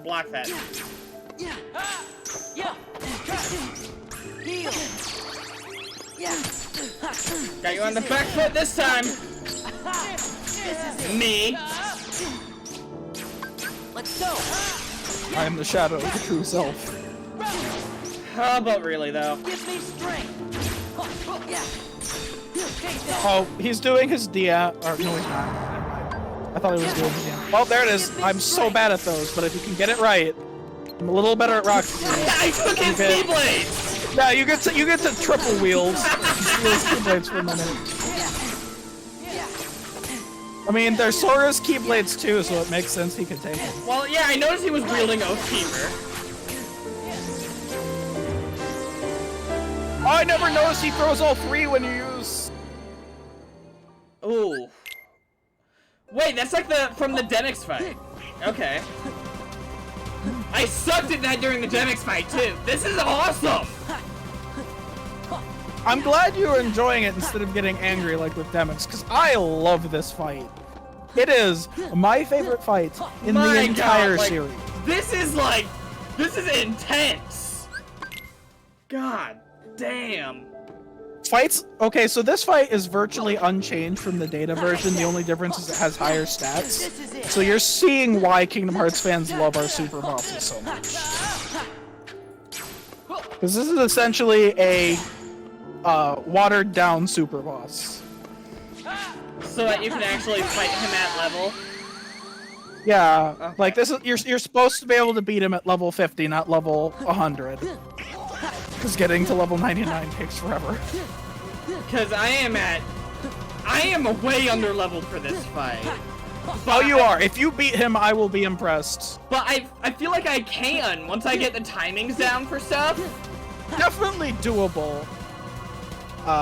block that. Got you on the back foot this time. Me. Let's go. I am the shadow of the true self. How about really though? Give me strength. Oh, he's doing his DM. Or no, he's not. I thought he was doing his DM. Well, there it is. I'm so bad at those, but if you can get it right, I'm a little better at rock. I took his Keyblades! Yeah, you get to triple wheels. Keyblades for a minute. I mean, there's Sora's Keyblades too, so it makes sense he could take it. Well, yeah, I noticed he was wielding Oathkeeper. Oh, I never noticed he throws all three when you use... Ooh. Wait, that's like from the Demyx fight. Okay. I sucked at that during the Demyx fight too. This is awesome! I'm glad you're enjoying it instead of getting angry like with Demyx, because I love this fight. It is my favorite fight in the entire series. This is intense. God damn. Fights, okay, so this fight is virtually unchanged from the data version. The only difference is it has higher stats. So you're seeing why Kingdom Hearts fans love our super bosses so much. Because this is essentially a watered down super boss. So that you can actually fight him at level? Yeah, okay. Like this is you're supposed to be able to beat him at level 50, not level 100. Because getting to level 99 takes forever. Because I am way under leveled for this fight. Oh, you are. If you beat him, I will be impressed. But I feel like I can once I get the timings down for stuff. Definitely doable.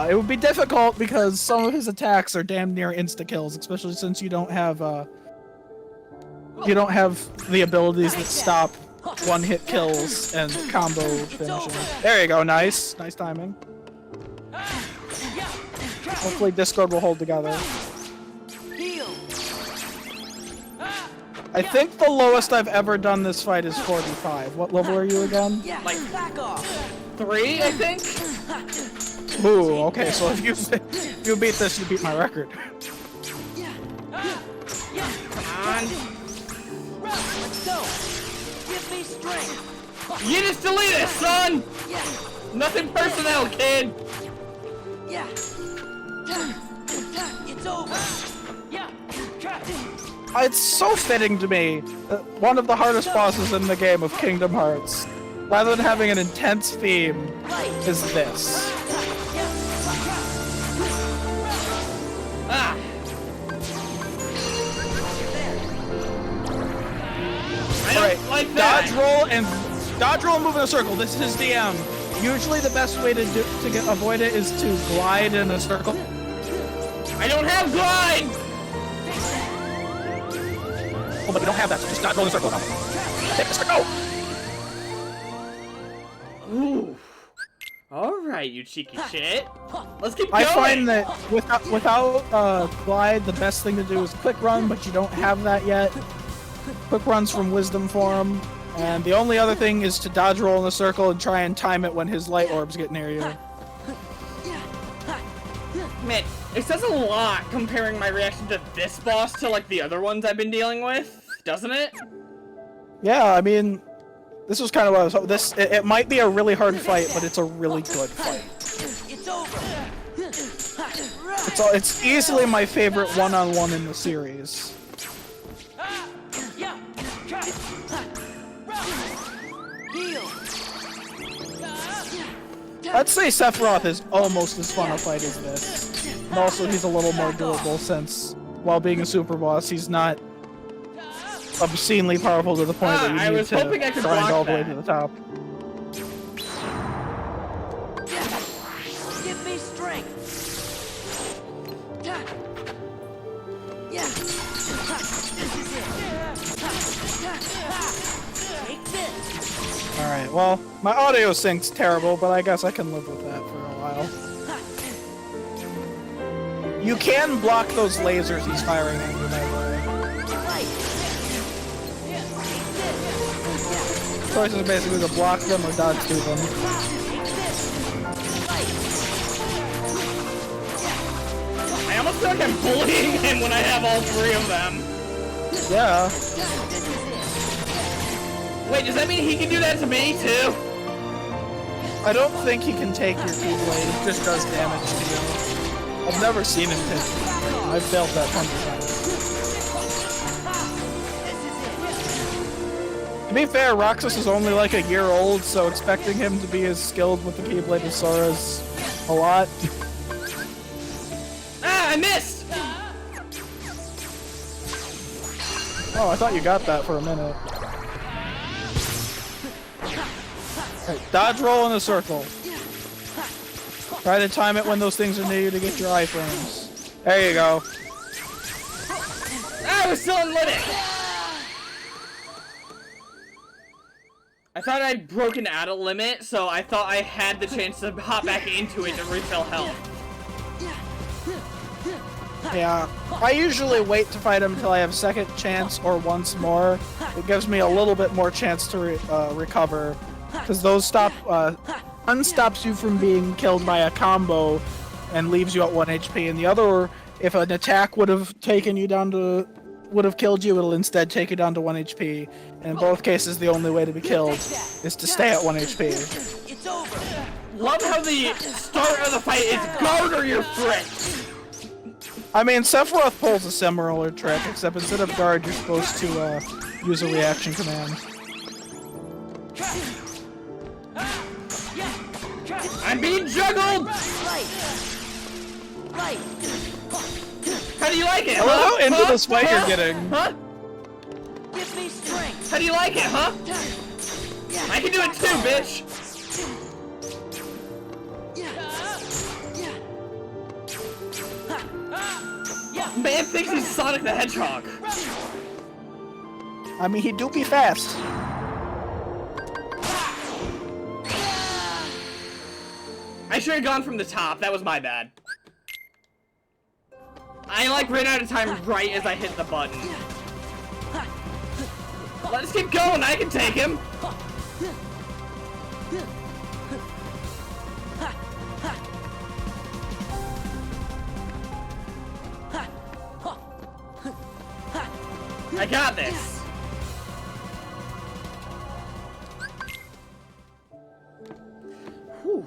It would be difficult because some of his attacks are damn near insta-kills, especially since you don't have the abilities that stop one-hit kills and combo finishing. There you go, nice. Nice timing. Hopefully Discord will hold together. I think the lowest I've ever done this fight is 45. What level are you again? Like 3, I think? Ooh, okay, so if you beat this, you beat my record. Come on. Let's go. Give me strength. You just delete it, son! Nothing personnel, kid! Yeah. It's over. Yeah. It's so fitting to me that one of the hardest bosses in the game of Kingdom Hearts, rather than having an intense theme, is this. Ah! Alright, like that. dodge roll and move in a circle. This is DM. Usually the best way to avoid it is to glide in a circle. I don't have glide! Oh, but we don't have that, so just dodge roll in a circle. Take the circle! Ooh. Alright, you cheeky shit. Let's keep going! I find that without glide, the best thing to do is quick run, but you don't have that yet. Quick runs from Wisdom Form, and the only other thing is to dodge roll in a circle and try and time it when his light orbs get near you. Man, it says a lot comparing my reaction to this boss to like the other ones I've been dealing with, doesn't it? Yeah, I mean, this was kind of what I was hoping. It might be a really hard fight, but it's a really good fight. It's over. It's easily my favorite one-on-one in the series. I'd say Sephiroth is almost as fun a fight as this. And also, he's a little more durable since, while being a super boss, he's not obscenely powerful to the point that you need to grind all the way to the top. Give me strength. Alright, well, my audio sync's terrible, but I guess I can live with that for a while. You can block those lasers he's firing at you, by the way. choices are basically to block them or dodge through them. I almost feel like I'm bullying him when I have all three of them. Yeah. Wait, does that mean he can do that to me too? I don't think he can take your Keyblade, it just does damage to you. I've never seen him hit you. I've failed that 100 times. To be fair, Roxas is only like a year old, so expecting him to be as skilled with the Keyblade as Sora is a lot. Ah, I missed! Oh, I thought you got that for a minute. Right, dodge roll in a circle. Try to time it when those things are near you to get your iframes. There you go. Ah, we're still in limit! I thought I'd broken out of limit, so I thought I had the chance to hop back into it to refill health. Yeah, I usually wait to fight him until I have second chance or once more. It gives me a little bit more chance to recover, because those unstops you from being killed by a combo and leaves you at 1 HP, and the other, if an attack would have taken you down to, would have killed you, it'll instead take you down to 1 HP. And in both cases, the only way to be killed is to stay at 1 HP. It's over. Love how the start of the fight is garner your threat. I mean, Sephiroth pulls a similar trick, except instead of guard, you're supposed to use a reaction command. I'm being juggled! Light. How do you like it, I love how into this fight you're Huh? getting. Huh? Give me strength. How do you like it, huh? I can do it too, bitch! Man thinks he's Sonic the Hedgehog. I mean, he do be fast. I should have gone from the top. That was my bad. I like ran out of time right as I hit the button. Let's keep going. I can take him. I got this. Whew.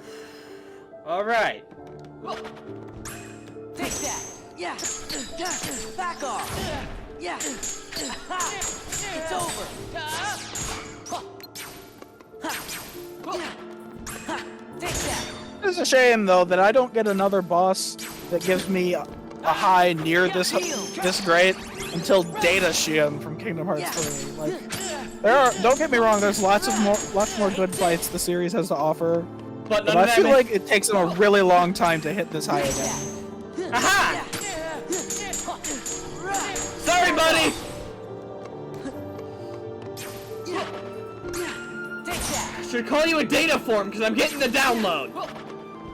All right. Take that. Yeah. Back off. Yeah. It's over. Take that. It's a shame, though, that I don't get another boss that gives me a high near this great until Data Shim from Kingdom Hearts 3. Like, don't get me wrong, there's lots more good fights the series has to offer, But I feel like it takes them a really long time to hit this high again. Aha! Sorry, buddy. Take that. I should call you a data form because I'm getting the download.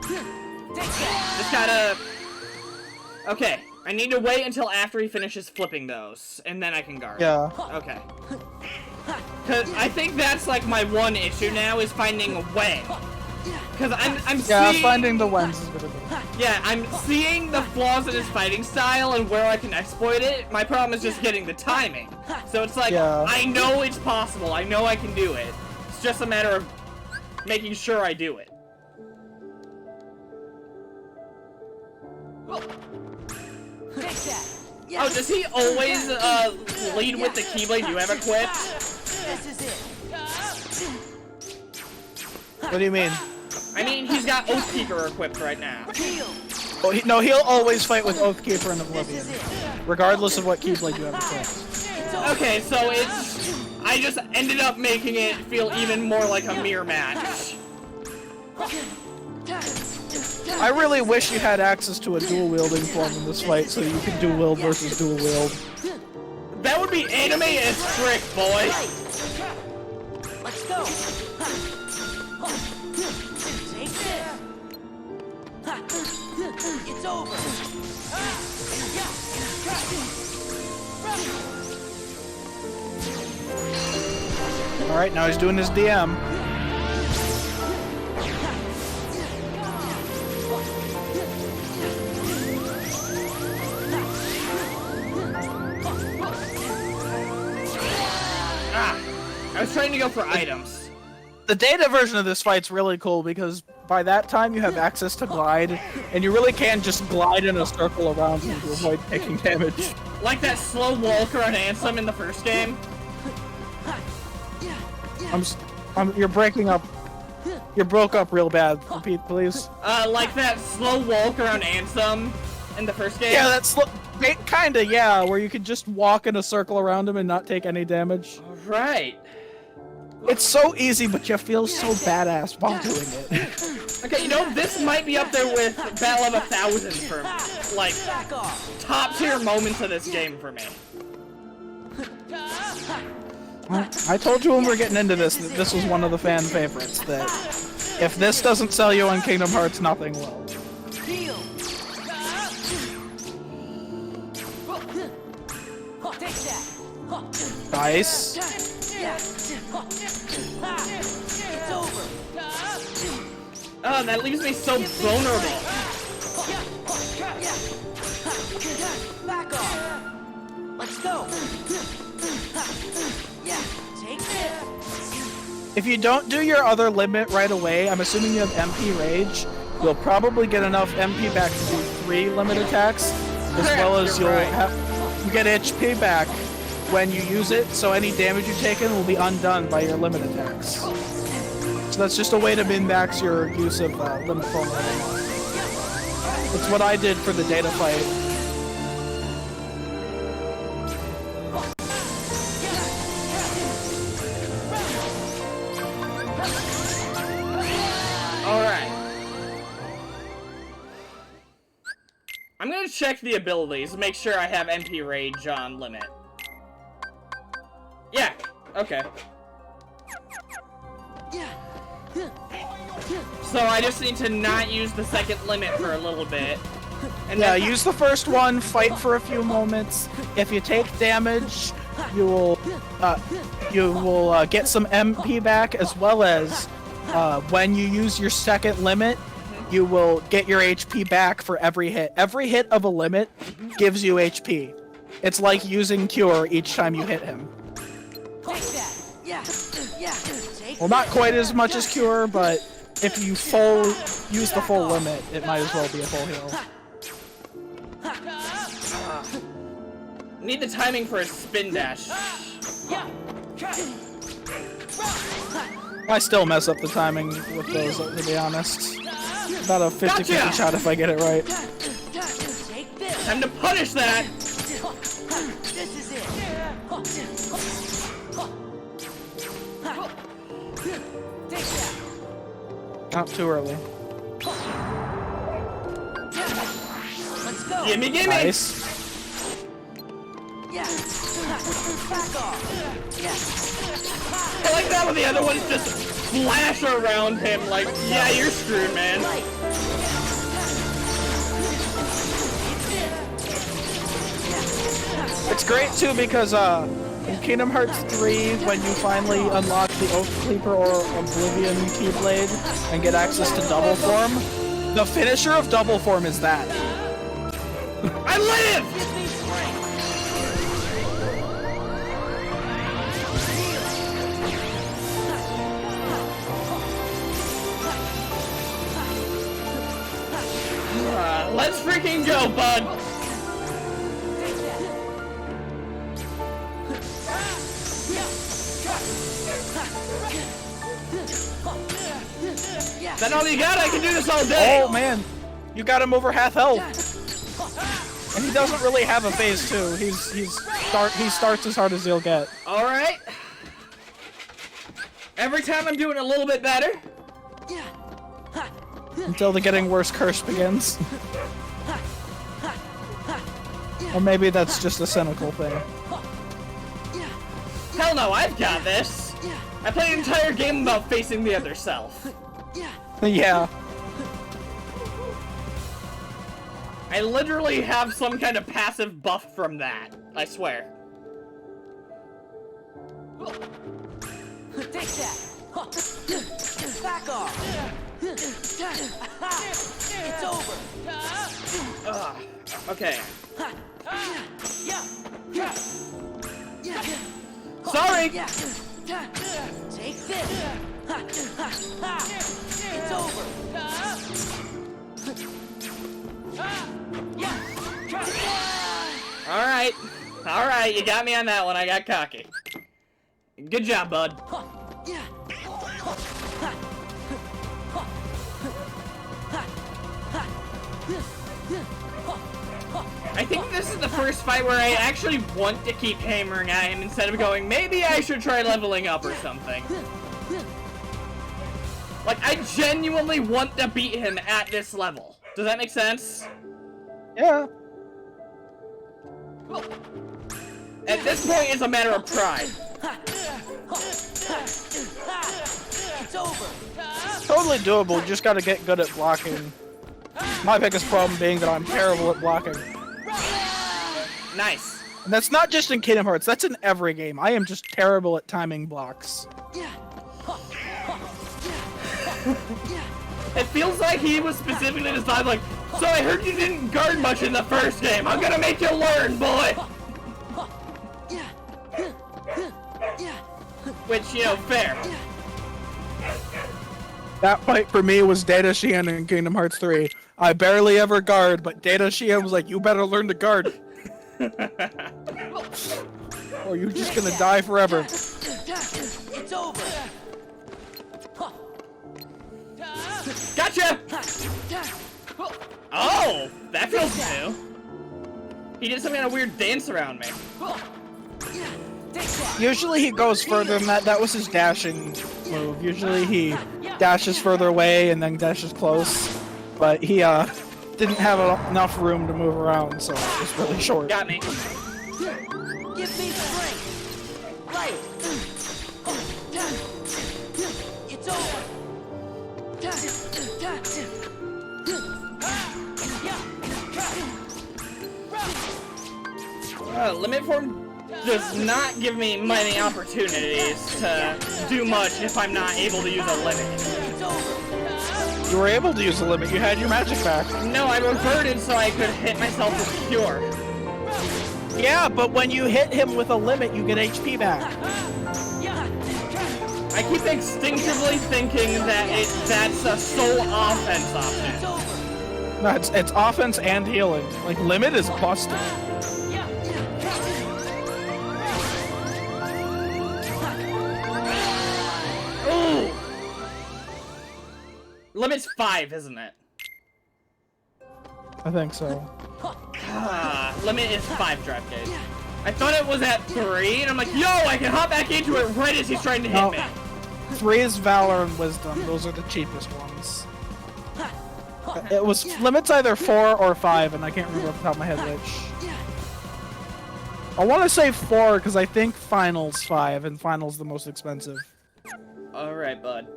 Take that. Just gotta. Okay, I need to wait until after he finishes flipping those, and then I can guard. Yeah. Okay. Cause I think that's like my one issue now is finding a way. Cause I'm Yeah, seeing. finding the Wens is a bit of a... Yeah, I'm seeing the flaws in his fighting style and where I can exploit it. My problem is just getting the timing. So it's like, Yeah. I know it's possible. I know I can do it. It's just a matter of making sure I do it. Take that. Oh, does he always lead with the Keyblade you have equipped? This is it. What do you mean? I mean, he's got Oathkeeper equipped right now. Heal. Oh, no, he'll always fight with Oathkeeper and This Oblivion, is it. regardless of what Keyblade you have equipped. It's over. Okay, so it's... I just ended up making it feel even more like a mirror match. I really wish you had access to a dual-wielding form in this fight so you could dual-wield versus dual-wield. That would be anime as frick, boy. Let's go. Take this. It's over. Alright, now he's doing his DM. I was trying to go for items. The data version of this fight's really cool because by that time you have access to glide, and you really can just glide in a circle around him to avoid taking damage. Like that slow walk around Ansem in the first game. You're breaking up. You broke up real bad. Repeat, please. Like that slow walk around Ansem in the first game. Yeah, that's kinda, yeah, where you could just walk in a circle around him and not take any damage. Right. It's so easy, but you feel so badass while doing it. Okay, you know, this might be up there with Battle of 1000 for me. Like, top tier moments of this game for me. I told you when we were getting into this that this was one of the fan favorites, that if this doesn't sell you on Kingdom Hearts, nothing will. Nice. It's over. Oh, that leaves me so vulnerable. Back off. Let's go. Yeah, take this. If you don't do your other limit right away, I'm assuming you have MP Rage, you'll probably get enough MP back to do 3 limit attacks, as well as You're right. you get HP back when you use it, so any damage you've taken will be undone by your limit attacks. So that's just a way to min-max your use of limit form. It's what I did for the data fight. Alright. I'm gonna check the abilities, make sure I have MP Rage on limit. Yeah, okay. So I just need to not use the second limit for a little bit. And Yeah, then, use the first one, fight for a few moments. If you take damage, you will get some MP back, as well as when you use your second limit, you will get your HP back for every hit. Every hit of a limit gives you HP. It's like using Cure each time you hit him. Take that. Yeah. Take Well, not quite as much as Cure, but if you use the full limit, it might as well be a full heal. need the timing for a spin dash. I still mess up the timing with those, to be honest. About a 50-50 Gotcha! shot if I get it right. Take this. Time to punish that! This is it. Take that. Not too early. Let's go. Gimme, gimme! Nice. Yeah. Back off. Yeah. I like that when the other ones just flash around him like, yeah, you're screwed, man. It's great too because in Kingdom Hearts 3, when you finally unlock the Oath Keeper or Oblivion Keyblade and get access to Double Form, the finisher of Double Form is that. I live! Let's freaking go, bud! Is that all you got? I can do this all day! Oh man, you got him over half health. And he doesn't really have a phase 2. He starts as hard as he'll get. Alright. Every time I'm doing a little bit better. Until the getting worse curse begins. Or maybe that's just a cynical thing. Hell no, I've got this! I played an entire game about facing the other self. Yeah. I literally have some kind of passive buff from that. I swear. Take that. Huh. Back off. It's over. Okay. Yeah. Sorry! Take this. It's over. Alright. Alright, you got me on that one. I got cocky. Good job, bud. I think this is the first fight where I actually want to keep hammering at him instead of going, maybe I should try leveling up or something. Like, I genuinely want to beat him at this level. Does that make sense? Yeah. At this point, it's a matter of pride. It's over. Totally doable, you just gotta get good at blocking. My biggest problem being that I'm terrible at blocking. Nice. And that's not just in Kingdom Hearts, that's in every game. I am just terrible at timing blocks. It feels like he was specifically designed like, so I heard you didn't guard much in the first game. I'm gonna make you learn, boy! Which, you know, fair. That fight for me was Data Sheehan in Kingdom Hearts 3. I barely ever guard, but Data Sheehan was like, you better learn to guard. Or you're just gonna die forever. It's over. Gotcha! Oh, that feels new. He did some kind of weird dance around me. Usually he goes further than that. That was his dashing move. Usually he dashes further away and then dashes close. But he didn't have enough room to move around, so it was really short. Got me. Give me strength. Right. It's over. Limit form does not give me many opportunities to do much if I'm not able to use a limit. You were able to use the limit. You had your magic back. No, I reverted so I could hit myself with Cure. Yeah, but when you hit him with a limit, you get HP back. I keep instinctively thinking that that's a sole offense option. No, it's offense and healing. Like, limit is busted. Ooh! Limit's 5, isn't it? I think so. Limit is 5 drive gauge. I thought it was at 3, and I'm like, yo, I can hop back into it right as he's trying to hit me. 3 is Valor and Wisdom. Those are the cheapest ones. It was limit's either 4 or 5, and I can't remember off the top of my head which. I want to say 4 because I think Final's 5, and Final's the most expensive. Alright, bud.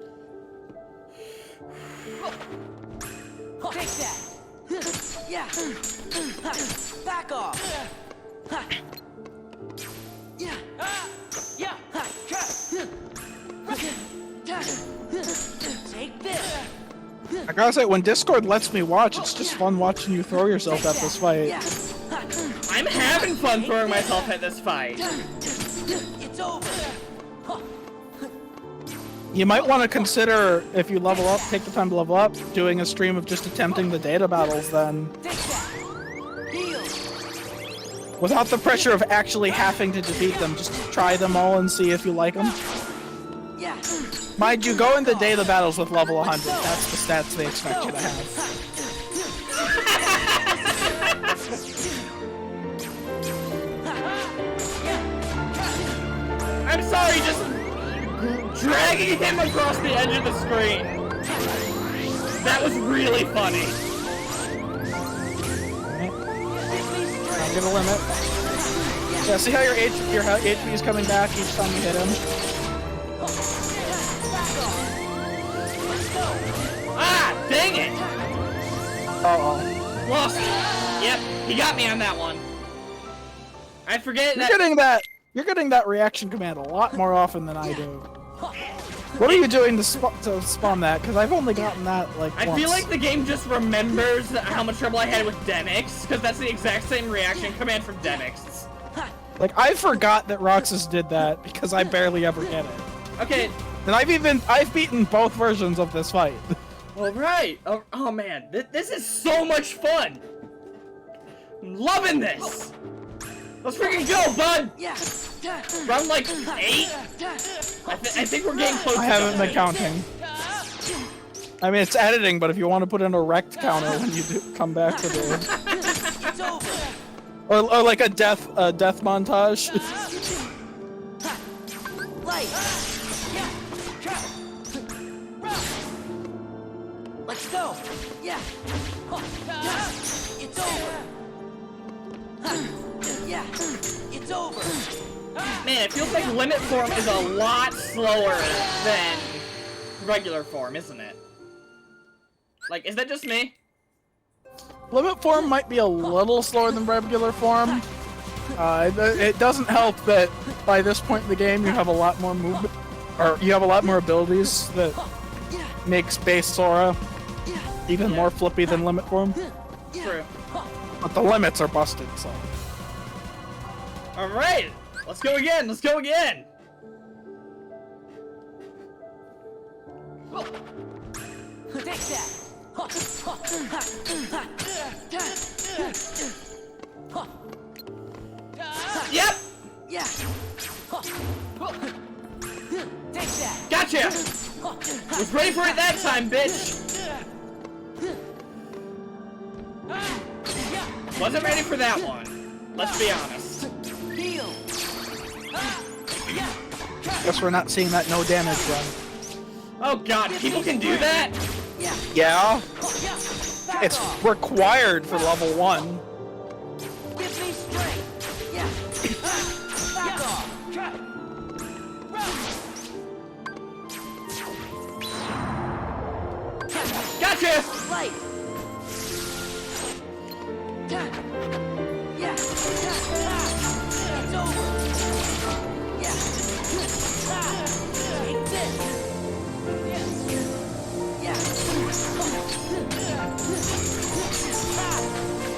Take that. Yeah. Back off. Yeah. Yeah. Take this. I gotta say, when Discord lets me watch, it's just fun watching you throw yourself at this fight. I'm having fun throwing myself at this fight. It's over. You might want to consider, if you level up, take the time to level up, doing a stream of just attempting the data battles then. Take that. Heal. Without the pressure of actually having to defeat them, just try them all and see if you like them. Yeah. Mind you, go into data battles with level 100. That's the stats they expect you to have. I'm sorry, just dragging him across the edge of the screen. That was really funny. I'll get a limit. Yeah, see how your HP is coming back each time you hit him? Ah, dang it! Uh-oh. Lost. Yep, he got me on that one. I forget that. You're getting that reaction command a lot more often than I do. What are you doing to spawn that? Because I've only gotten that like I once. feel like the game just remembers how much trouble I had with Denix, because that's the exact same reaction command from Denix. Like, I forgot that Roxas did that because I barely ever get it. Okay. And I've beaten both versions of this fight. All right. Oh man, this is so much fun. I'm loving this. Let's freaking go, bud. Yeah. Round like 8. I think we're getting close. I to haven't done. been counting. I mean, it's editing, but if you want to put in a rect counter when you come back to the, It's over. or like a death montage. Light. Yeah. Let's go. Yeah. It's over. Yeah. It's over. Man, it feels like limit form is a lot slower than regular form, isn't it? Like, is that just me? Limit form might be a little slower than regular form. It doesn't help that by this point in the game you have a lot more movement, or you have a lot more abilities that makes base Sora even more flippy than limit form. True. But the limits are busted, so. All right, let's go again. Let's go again. Take that. Yep. Yeah. Take that. Gotcha. Was ready for it that time, bitch. Wasn't ready for that one. Let's be honest. Heal. Guess we're not seeing that no damage run. Oh god, people can do that? Yeah. Yeah, Back it's off. required for level 1. Give me strength. Yeah. Back off. Gotcha. Light. Yeah. It's over. Yeah. Take this. Yeah.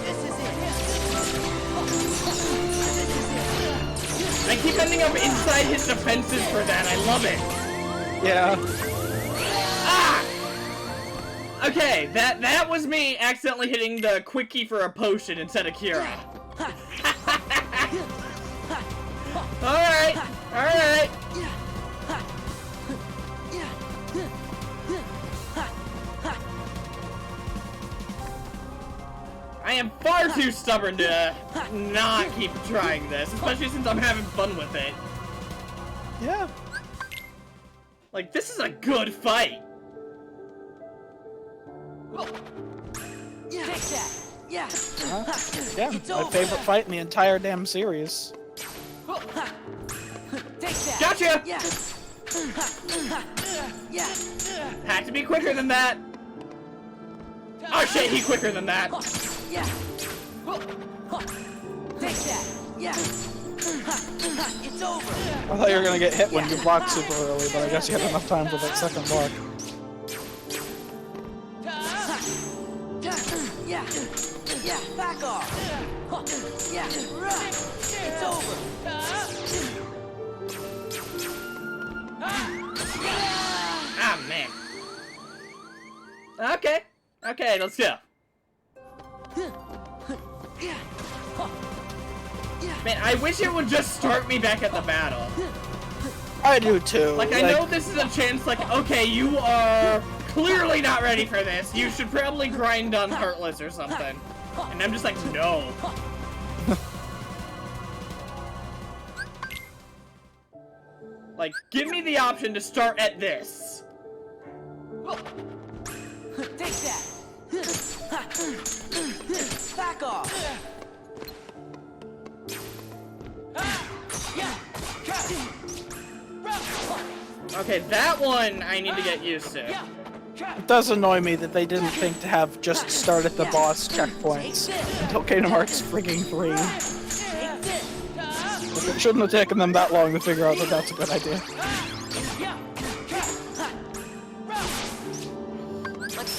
This is it. I keep ending up inside his defenses for that. I love it. Yeah. Ah! Okay, that was me accidentally hitting the quick key for a potion instead of Kira. Alright, alright. I am far too stubborn to not keep trying this, especially since I'm having fun with it. Yeah. Like, this is a good fight. Take that. Yeah. Yeah, It's my over. favorite fight in the entire damn series. Take that. Gotcha! Yeah. Yeah. Had to be quicker than that. Oh shit, he quicker than that. Yeah. Take that. Yeah. It's over. I thought you were gonna get hit when you blocked super early, but I guess you had enough time for that second block. Yeah. Yeah. Back off. Yeah. It's over. Ah, man. Okay. Okay, let's go. Man, I wish it would just start me back at the battle. I do too. Like, I know this is a chance, like, okay, you are clearly not ready for this. You should probably grind on Heartless or something. And I'm just like, no. Like, give me the option to start at this. Take that. Back off. Okay, that one I need to get used to. It does annoy me that they didn't think to have just start at the boss checkpoints until Kingdom Hearts freaking 3. Like, it shouldn't have taken them that long to figure out that that's a good idea.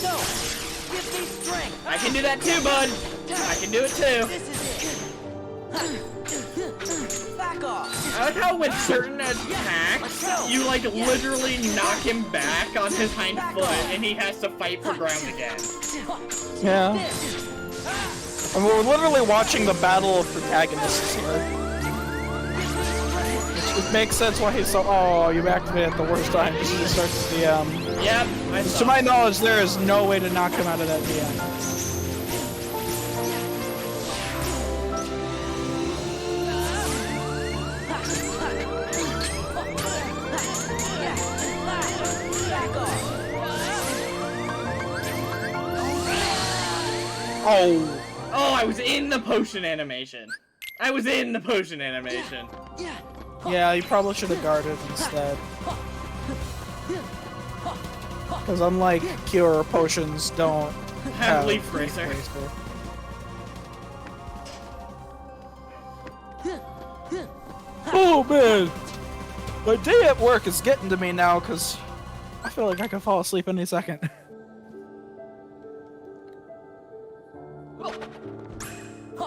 Let's go. Give me strength. I can do that too, bud. I can do it too. This is it. Back off. I like how with certain attacks, you like literally knock him back on his hind foot and he has to fight for ground again. Yeah. And we're literally watching the battle of protagonists here. It makes sense why he's so. Oh, you activated at the worst time. Just to start the DM. Yep, I saw. To my knowledge, there is no way to knock him out of that DM. Back off. Oh. Oh, I was in the potion animation. I was in the potion animation. Yeah, you probably should have guarded instead. Because unlike cure, potions don't Have leaf racer. Oh man! My day at work is getting to me now because I feel like I could fall asleep any second.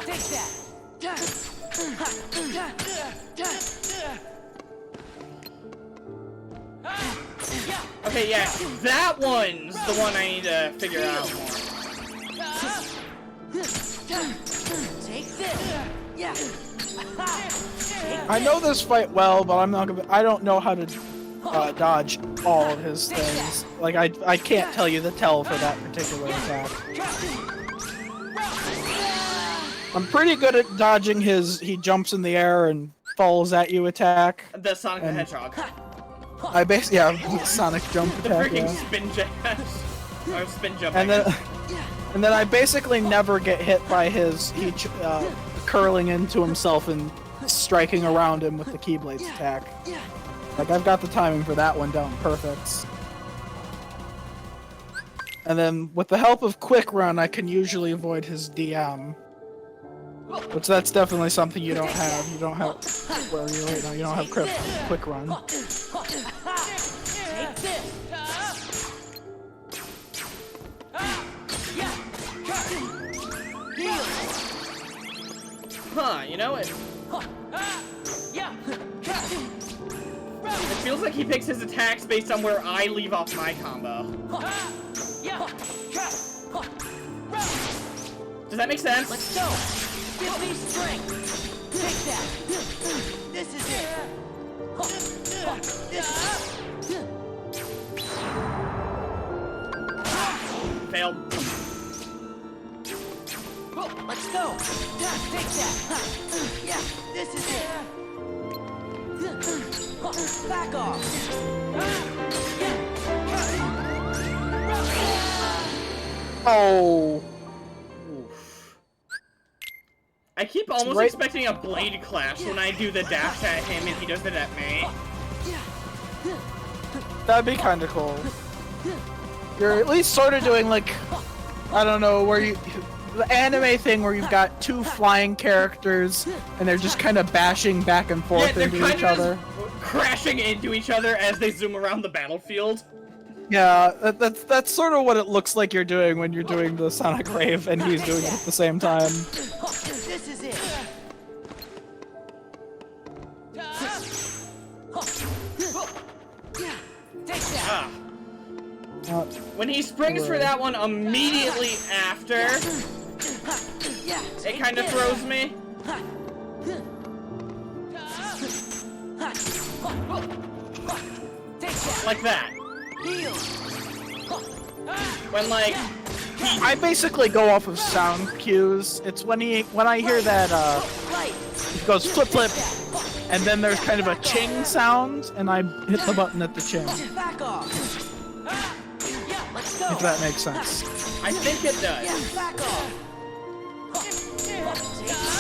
Take that. Okay, yeah, that one's the one I need to figure out more. Take this. Yeah. I know this fight well, but I'm not gonna. I don't know how to dodge all of his things. Like I can't tell you the tell for that particular attack. I'm pretty good at dodging his. He jumps in the air and falls at you attack. The Sonic the Hedgehog. I basically Sonic jump The attack. freaking Yeah. spin jump. Or spin jump. And then I basically never get hit by his curling into himself and striking around him with the Keyblades attack. Like I've got the timing for that one down perfect. And then with the help of Quick Run, I can usually avoid his DM. Which that's definitely something you don't have. You don't have where you right now. You don't have Quick Run. Take this. Huh, you know it. It feels like he picks his attacks based on where I leave off my combo. Does that make sense? Let's go. Give me strength. Take that. This is it. Failed. Let's go. Take that. Yeah, this is it. Back off. Oh. I keep almost right- expecting a blade clash when I do the dash at him and he does it at me. That'd be kind of cool. You're at least sort of doing like, I don't know, where you, the anime thing where you've got two flying characters and they're just kind of bashing back and Yeah, forth they're into kind each of other. crashing into each other as they zoom around the battlefield. Yeah, that's sort of what it looks like you're doing when you're doing the Sonic Rave and he's doing it at the same time. This is it. Take that. Ah. Uh, When he springs for that one immediately after, Yeah. it kind of throws me. Take that. Like that. Heal. When like, I basically go off of sound cues. It's when I hear that Light. it goes flip flip, and then there's kind of a ching sound, and I hit the button at the ching. Back off. Yeah. Let's go. If that makes sense. I think it does. Yeah. Back off. Take that.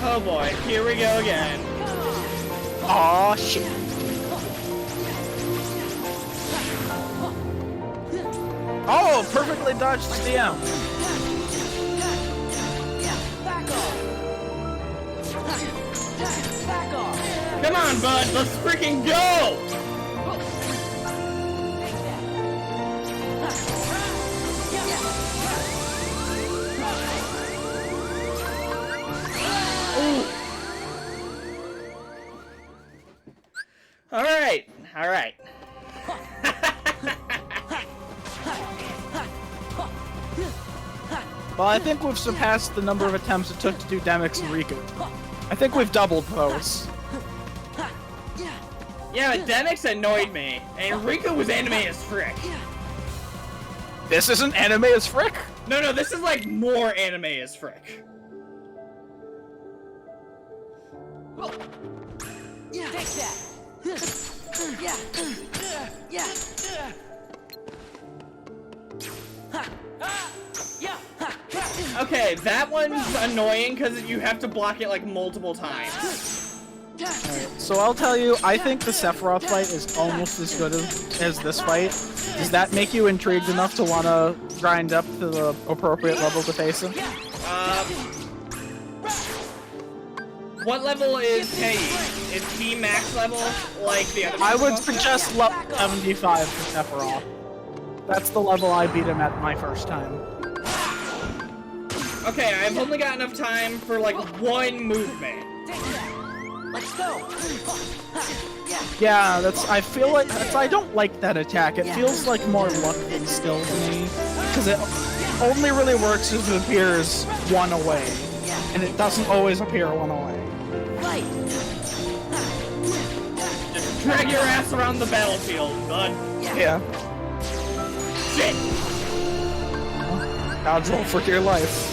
Oh boy, here we go again. Aw, shit. Oh, perfectly dodged the DM. Yeah. Back off. Back off. Come on, bud, let's freaking go! Alright, alright. Well, I think we've surpassed the number of attempts it took to do Demyx and Riku. I think we've doubled those. Yeah, but Demyx annoyed me, and Riku was anime as frick. This isn't anime as frick? No, this is like more anime as frick. Take that. Yeah. Okay, that one's annoying because you have to block it like multiple times. Alright, so I'll tell you, I think the Sephiroth fight is almost as good as this fight. Does that make you intrigued enough to want to grind up to the appropriate level to face him? What level is Tei? Is he max level like the other? I would suggest level 75 for Sephiroth. That's the level I beat him at my first time. Okay, I've only got enough time for like one movement. Let's go. Yeah, I feel like, I don't like that attack. It feels like more luck than skill to me. Because it only really works if it appears one away. And it doesn't always appear one away. Just drag your ass around the battlefield, bud. Yeah. Shit! Dodge roll for your life.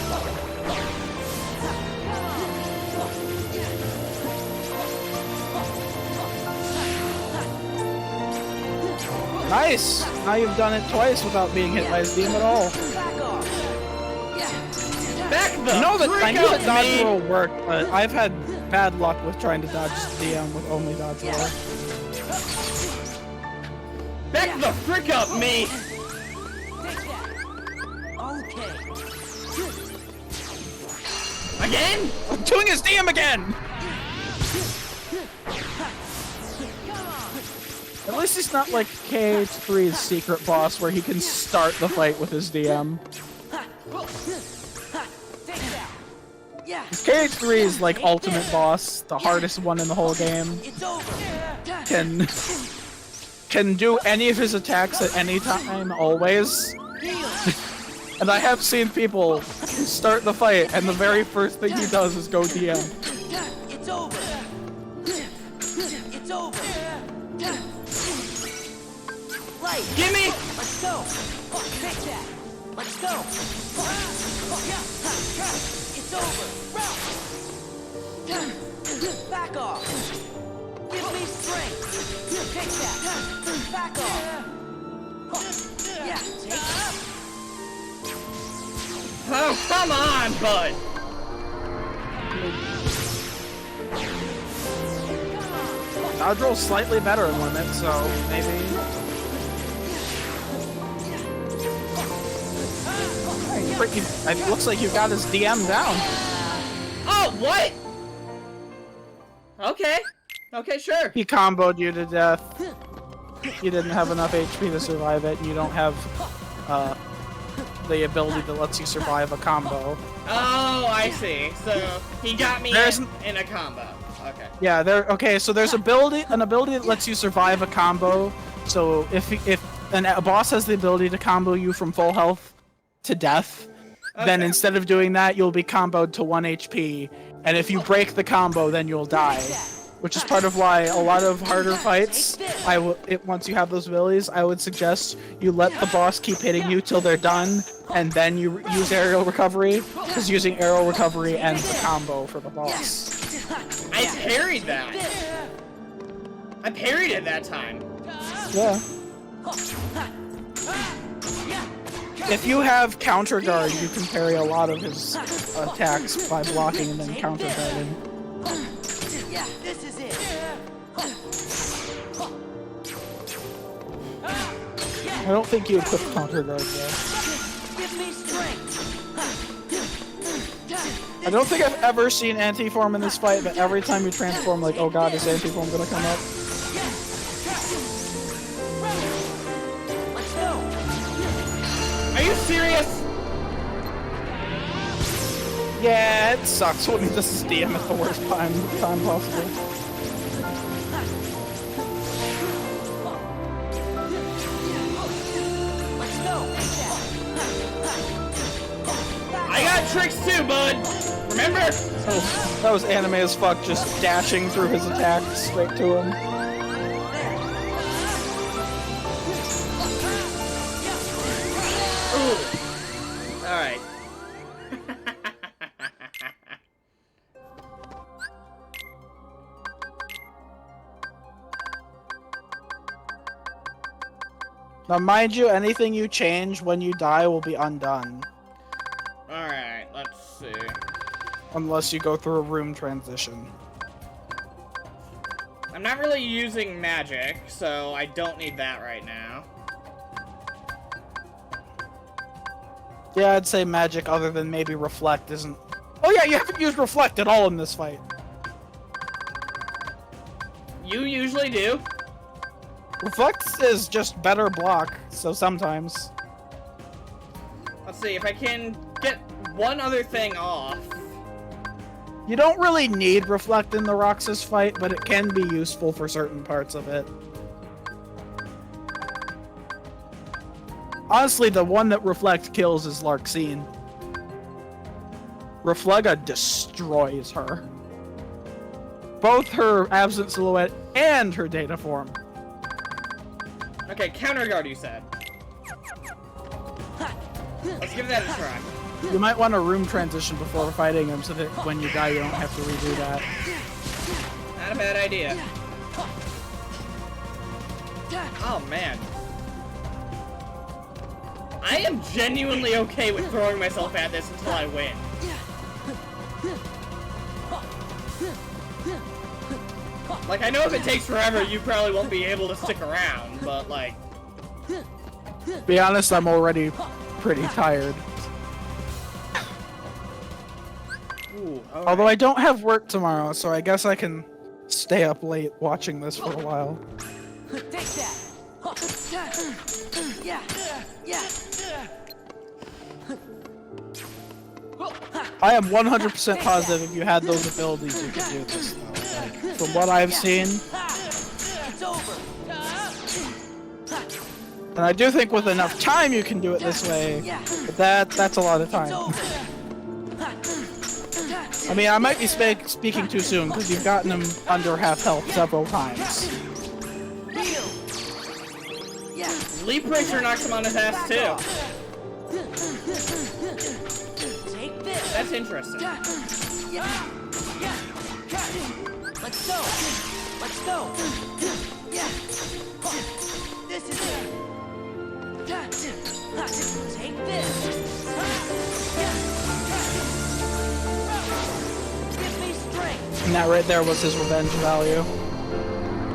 Nice! Now you've done it twice without being hit by his beam at all. Back the I know frick that up, dodge me! roll worked, but I've had bad luck with trying to dodge DM with only dodge roll. Back the frick up, me! Okay. Again? I'm doing his DM again! At least he's not like KH3's secret boss where he can start the fight with his DM. Because KH3 is like ultimate boss, the hardest one in the whole game. Can do any of his attacks at any time, always. And I have seen people start the fight and the very first thing he does is go DM. It's over. It's over. Right. Gimme! Let's go. Take that. Let's go. It's over. Back off. Give me strength. Take that. Back off. Yeah, take that. Oh, come on, bud! Dodge roll's slightly better in limit, so maybe. It looks like you got his DM down. Oh, what? Okay. Okay, sure. He comboed you to death. You didn't have enough HP to survive it, and you don't have the ability that lets you survive a combo. Oh, I see. So he got me in a combo. Okay. Yeah, okay, so there's an ability that lets you survive a combo. So if a boss has the ability to combo you from full health to death, then instead of doing that, you'll be comboed to 1 HP. And if you break the combo, then you'll die. Which is part of why a lot of harder fights, once you have those abilities, I would suggest you let the boss keep hitting you till they're done, and then you use aerial recovery, because using aerial recovery ends the combo for the boss. I parried that. I parried it that time. Yeah. If you have counter guard, you can parry a lot of his attacks by blocking and then counter guarding. Yeah, this is it. I don't think you equip counter guard though. Give me strength. I don't think I've ever seen Anti-Form in this fight, but every time you transform, like, oh god, is Anti-Form gonna come up? Let's go. Are you serious? Yeah, it sucks when he just DM at the worst time possible. Let's go. I got tricks too, bud. Remember? Oh, that was anime as fuck, just dashing through his attacks straight to him. Ooh. All right. Now, mind you, anything you change when you die will be undone. Alright, let's see. Unless you go through a room transition. I'm not really using magic, so I don't need that right now. Yeah, I'd say magic other than maybe Reflect isn't... Oh yeah, you haven't used Reflect at all in this fight. You usually do. Reflect is just better block, so sometimes. Let's see, if I can get one other thing off. You don't really need Reflect in the Roxas fight, but it can be useful for certain parts of it. Honestly, the one that Reflect kills is Larxene. Reflega destroys her. Both her Absent Silhouette and her Data Form. Okay, counter guard you said. Let's give that a try. You might want a room transition before fighting him so that when you die you don't have to redo that. Not a bad idea. Oh man. I am genuinely okay with throwing myself at this until I win. Like, I know if it takes forever, you probably won't be able to stick around, but like... Be honest, I'm already pretty tired. Ooh, Although I don't have work tomorrow, so I guess I can stay up late watching this for a while. Take that. Yeah. Yeah. I am 100% positive if you had those abilities you could do this, though. Like, from what I've seen. It's over. And I do think with enough time you can do it this way, but that's a lot of time. I mean, I might be speaking too soon, because you've gotten him under half health several times. Leap Racer knocks him on his ass too. Take this. That's interesting. Let's go. Let's go. Yeah. This is it. Take this. Give me strength. And that right there was his revenge value.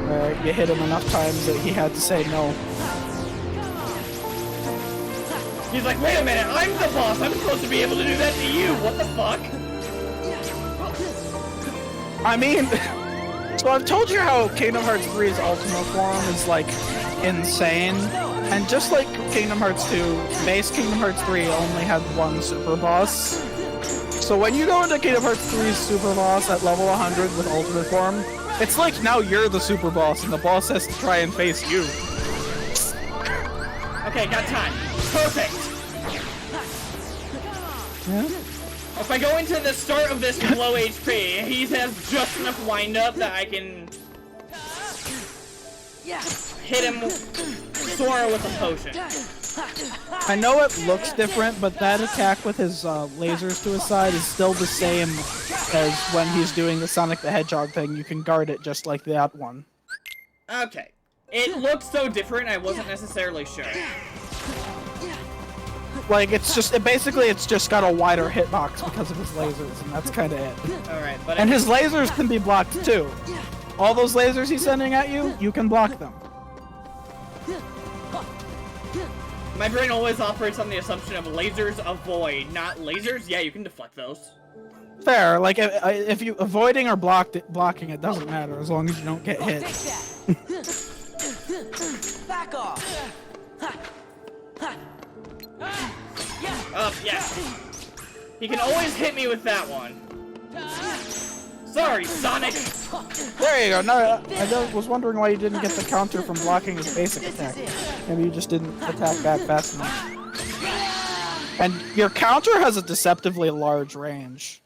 Where you hit him enough times that he had to say no. He's like, wait a minute, I'm the boss. I'm supposed to be able to do that to you. What the fuck? I mean, so I've told you how Kingdom Hearts 3's Ultima form is like insane, and just like Kingdom Hearts 2, base Kingdom Hearts 3 only had one super boss. So when you go into Kingdom Hearts 3's super boss at level 100 with Ultimate form, it's like now you're the super boss and the boss has to try and face you. Okay, got time. Perfect. Yeah. If I go into the start of this with low HP, he has just enough wind up that I can hit him Sora with a potion. I know it looks different, but that attack with his lasers to his side is still the same as when he's doing the Sonic the Hedgehog thing. You can guard it just like that one. Okay. It looks so different, I wasn't necessarily sure. Like, it's just got a wider hitbox because of his lasers, and that's kind of it. Alright, but... And his lasers can be blocked, too. All those lasers he's sending at you, you can block them. My brain always operates on the assumption of lasers avoid, not lasers. Yeah, you can deflect those. Fair. Like if you avoiding or blocking it doesn't matter as long as you don't get hit. Take that. Back off. Up, yeah. He can always hit me with that one. Sorry, Sonic. There you go. No, I was wondering why you didn't get the counter from blocking his basic attack. Maybe you just didn't attack back fast enough. And your counter has a deceptively large range.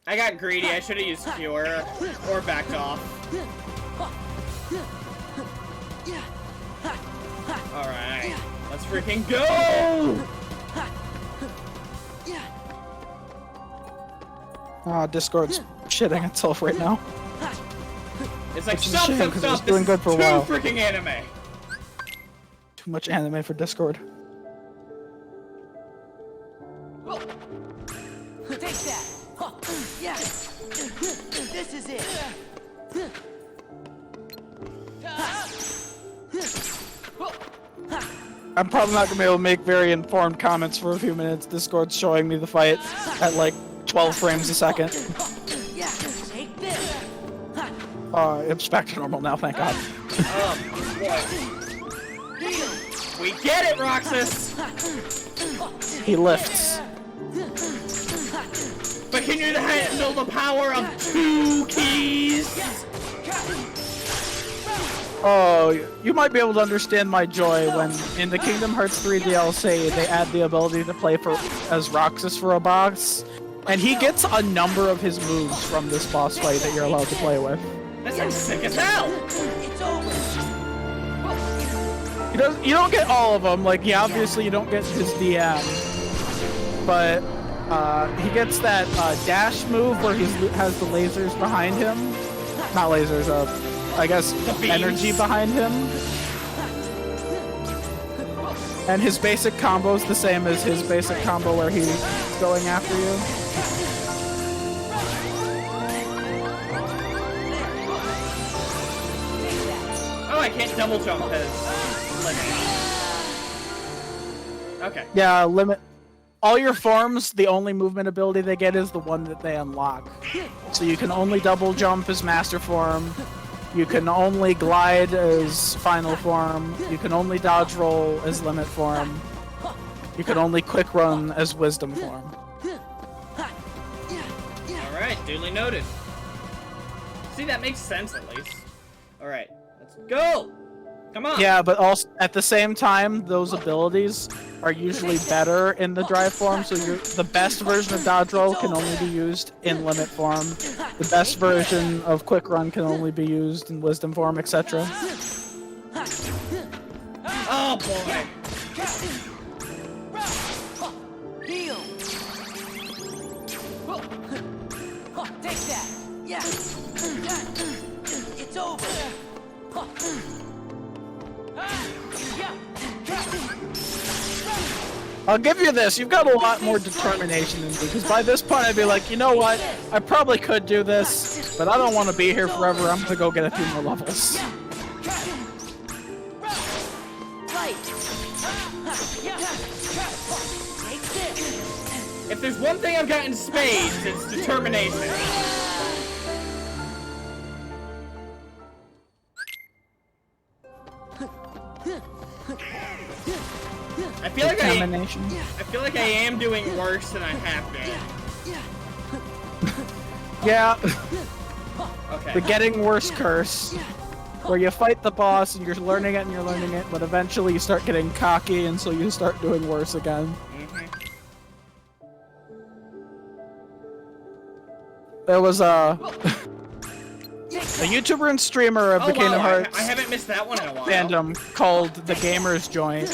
I got greedy. I should have used Cure or backed off. Alright. Let's freaking go! Discord's shitting itself right now. It's like, Which is a stop, shame, stop, 'cause it was stop. doing This good is for a too while. freaking anime. Too much anime for Discord. Take that. Yeah. This is it. I'm probably not gonna be able to make very informed comments for a few minutes. Discord's showing me the fight at like 12 frames a second. Yeah. Take this. It's back to normal now, thank God. We get it, Roxas! He lifts. But can you handle the power of 2 keys? Oh, you might be able to understand my joy when in the Kingdom Hearts 3 DLC they add the ability to play as Roxas for a boss, and he gets a number of his moves from this boss fight that you're allowed to play with. That sounds sick as hell! It's over. You don't get all of them, like, yeah, obviously you don't get his DM, but he gets that dash move where he has the lasers behind him. Not lasers, I guess energy behind him. And his basic combo is the same as his basic combo where he's going after you. Oh, I can't double jump as Limit. Okay. Yeah, limit. All your forms, the only movement ability they get is the one that they unlock. So you can only double jump as Master Form. You can only glide as Final Form. You can only dodge roll as Limit Form. You can only quick run as Wisdom Form. Alright, duly noted. See, that makes sense at least. Alright, let's go! Come on! Yeah, but also at the same time, those abilities are usually better in the drive form, so the best version of dodge roll can only be used in limit form. The best version of quick run can only be used in wisdom form, etc. Oh boy! Heal. Take that. Yeah. It's over. I'll give you this, you've got a lot more determination than me, because by this point I'd be like, you know what, I probably could do this, but I don't want to be here forever, I'm gonna go get a few more levels. Right. Take this. If there's one thing I've got in spades, it's determination. I feel like Determination. I feel like I am doing worse than I have been. Yeah, Okay. the getting worse curse, where you fight the boss and you're learning it and you're learning it, but eventually you start getting cocky and so you start doing worse again. There was a YouTuber and streamer of the Kingdom Hearts I haven't missed that one in a while. fandom called The Gamers Joint,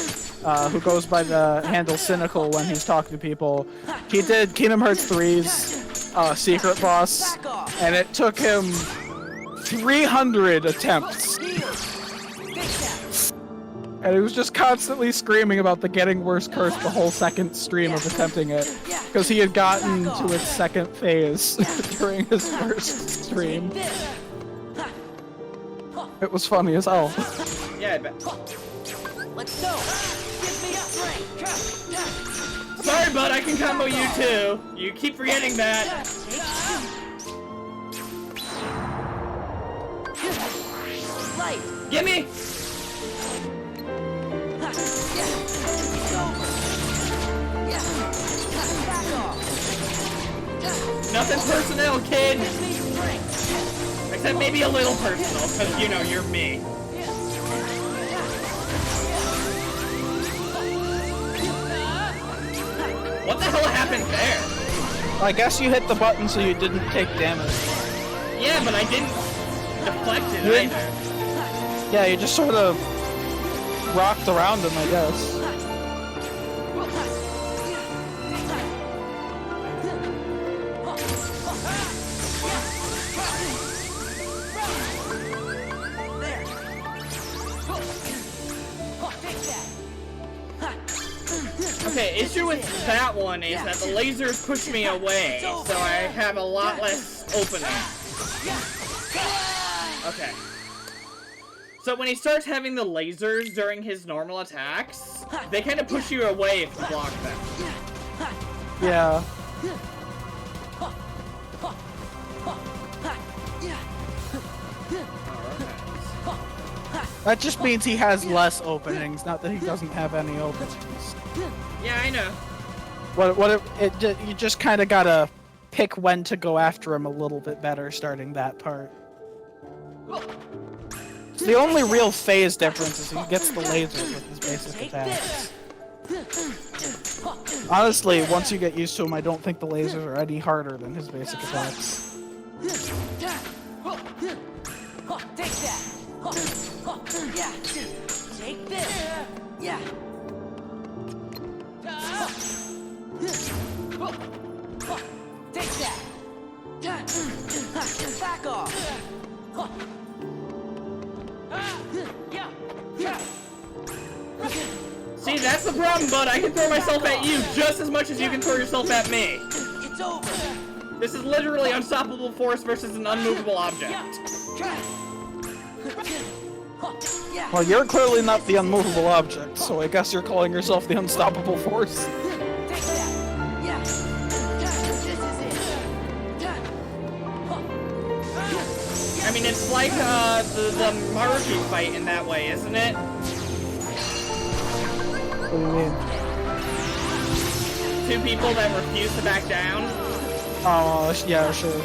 who goes by the handle Cynical when he's talking to people. He did Kingdom Hearts 3's secret boss, and it took him 300 attempts. And he was just constantly screaming about the getting worse curse the whole second stream of attempting it, because he had gotten to its second phase during his first stream. It was funny as hell. Yeah, I bet. Let's go. Give me strength. Sorry, bud, I can combo you too. You keep forgetting that. Light. Gimme! Nothing personnel, kid! Except maybe a little personal, because, you know, you're me. What the hell happened there? I guess you hit the button so you didn't take damage. Yeah, but I didn't deflect it You didn't- either. Yeah, you just sort of rocked around him, I guess. Okay, issue with that one is that the lasers push me away, so I have a lot less opening. Okay. So when he starts having the lasers during his normal attacks, they kind of push you away if you block them. Yeah. That just means he has less openings, not that he doesn't have any openings. Yeah, I know. You just kind of gotta pick when to go after him a little bit better starting that part. So the only real phase difference is he gets the lasers with his basic attacks. Honestly, once you get used to him, I don't think the lasers are any harder than his basic attacks. Take that. Yeah. Take this. Yeah. Take that. Back off. See, that's the problem, bud. I can throw myself at you just as much as you can throw yourself at me. It's over. This is literally unstoppable force versus an unmovable object. Well, you're clearly not the unmovable object, so I guess you're calling yourself the unstoppable force. Take that. Yeah. This is it. I mean, it's like the Maruki fight in that way, isn't it? What do you mean? Two people that refuse to back down. Oh, yeah, sure.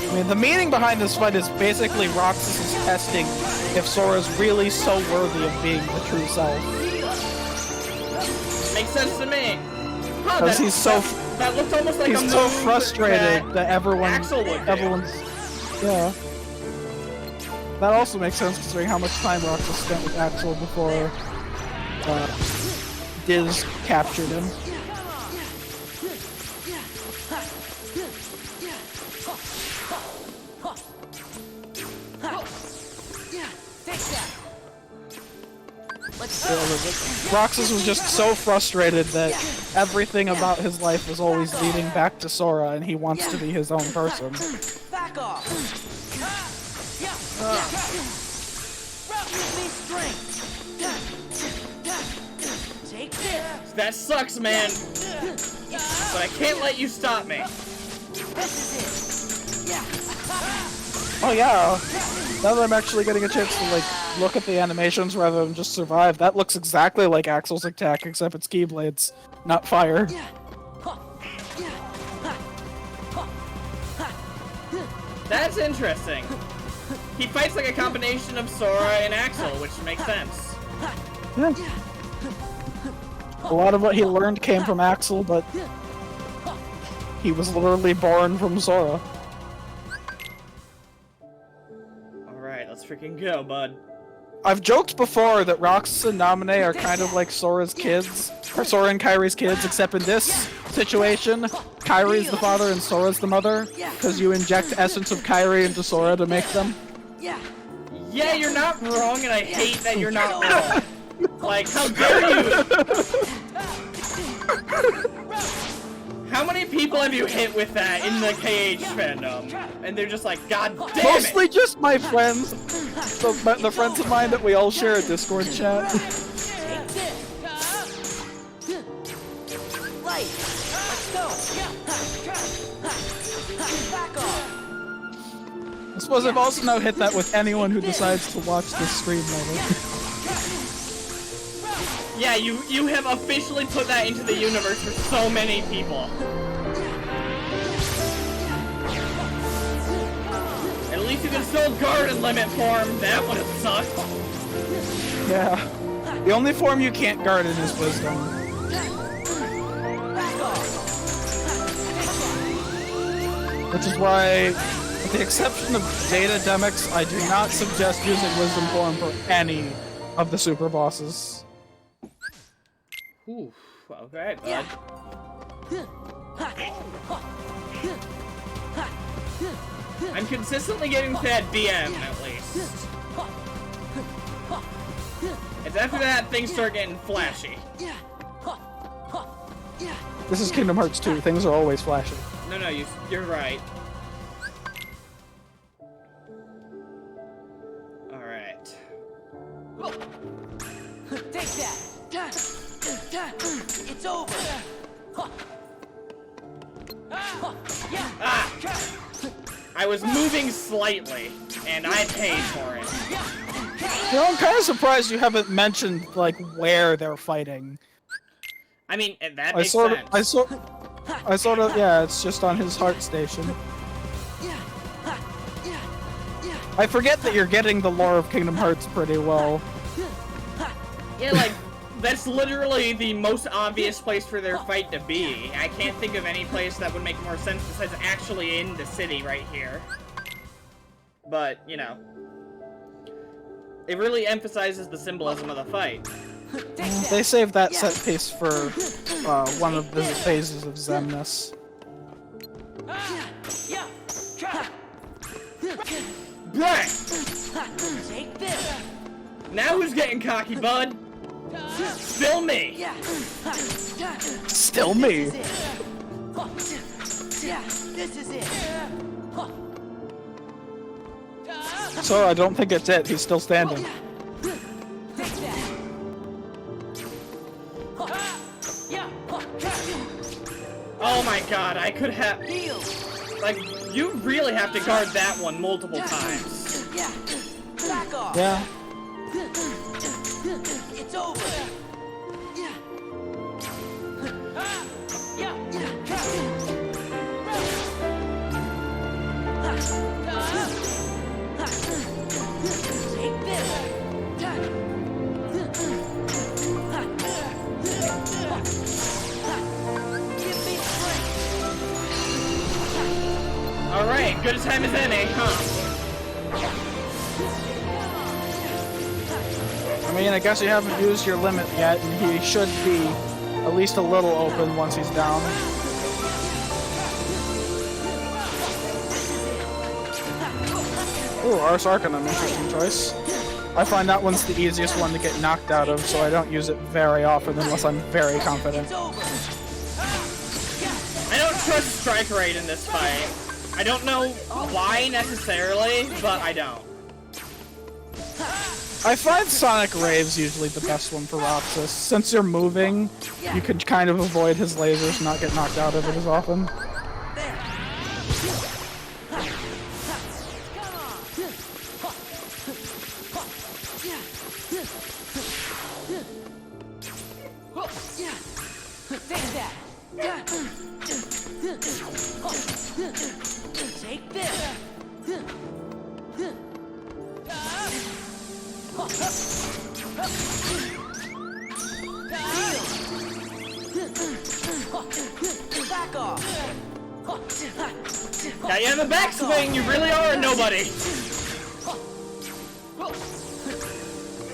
I mean, the meaning behind this fight is basically Roxas is testing if Sora's really so worthy of being the true self. Makes sense to me. Huh, Because he's so that looked almost like a he's so move frustrated that Axel would do. everyone's yeah. That also makes sense considering how much time Roxas spent with Axel before Diz captured him. Roxas was just so frustrated that everything about his life was always leading back to Sora, and he wants to be his own person. Back off. Give me strength. Take this. That sucks, man. But I can't let you stop me. This is it. Yeah. Oh yeah, now that I'm actually getting a chance to like look at the animations rather than just survive, that looks exactly like Axel's attack, except it's Keyblades, not fire. That's interesting. He fights like a combination of Sora and Axel, which makes sense. Yeah. A lot of what he learned came from Axel, but he was literally born from Sora. Alright, let's freaking go, bud. I've joked before that Roxas and Naminé are kind of like Sora's kids, or Sora and Kairi's kids, except in this situation, Kairi's the father and Sora's the mother, because you inject essence of Kairi into Sora to make them. Yeah, you're not wrong, and I hate that you're not wrong. Like, how dare you? How many people have you hit with that in the KH fandom? And they're just like, God damn it! Mostly just my friends. The friends of mine that we all share a Discord chat. Take this. suppose I've also now hit that with anyone who decides to watch this stream later. Yeah, you have officially put that into the universe for so many people. At least you can still guard in limit form. That would have sucked. Yeah. The only form you can't guard in is Wisdom. Which is why, with the exception of Data Demix, I do not suggest using Wisdom form for any of the super bosses. Ooh, okay, bud. I'm consistently getting to that DM, at least. It's after that things start getting flashy. This is Kingdom Hearts 2, things are always flashing. No, you're right. Alright. Take that. It's over. Ah! I was moving slightly, and I paid for it. You know, I'm kind of surprised you haven't mentioned, like, where they're fighting. I mean, that makes sense. I sort of, yeah, it's just on his heart station. I forget that you're getting the lore of Kingdom Hearts pretty well. Yeah, like, that's literally the most obvious place for their fight to be. I can't think of any place that would make more sense besides actually in the city right here. But, you know. It really emphasizes the symbolism of the fight. They saved that set piece for one of the phases of Xemnas. Bruh! Take this. Now who's getting cocky, bud? Still me! Still me. Yeah, this is it. So I don't think it's it. He's still standing. Take that. Oh my god, I could have... Heal. Like, you really have to guard that one multiple times. Yeah. Back off. Yeah. It's over. Yeah. Take this. Give me strength. Alright, good a time as any, huh? I mean, I guess you haven't used your limit yet, and he should be at least a little open once he's down. Ooh, Ars Arcanum, interesting choice. I find that one's the easiest one to get knocked out of, so I don't use it very often unless I'm very confident. I don't trust strike rate in this fight. I don't know why necessarily, but I don't. I find Sonic Rave's usually the best one for Roxas. Since you're moving, you can kind of avoid his lasers and not get knocked out of it as often. Take that. Take this. Back off. Got you in the backswing, you really are a nobody.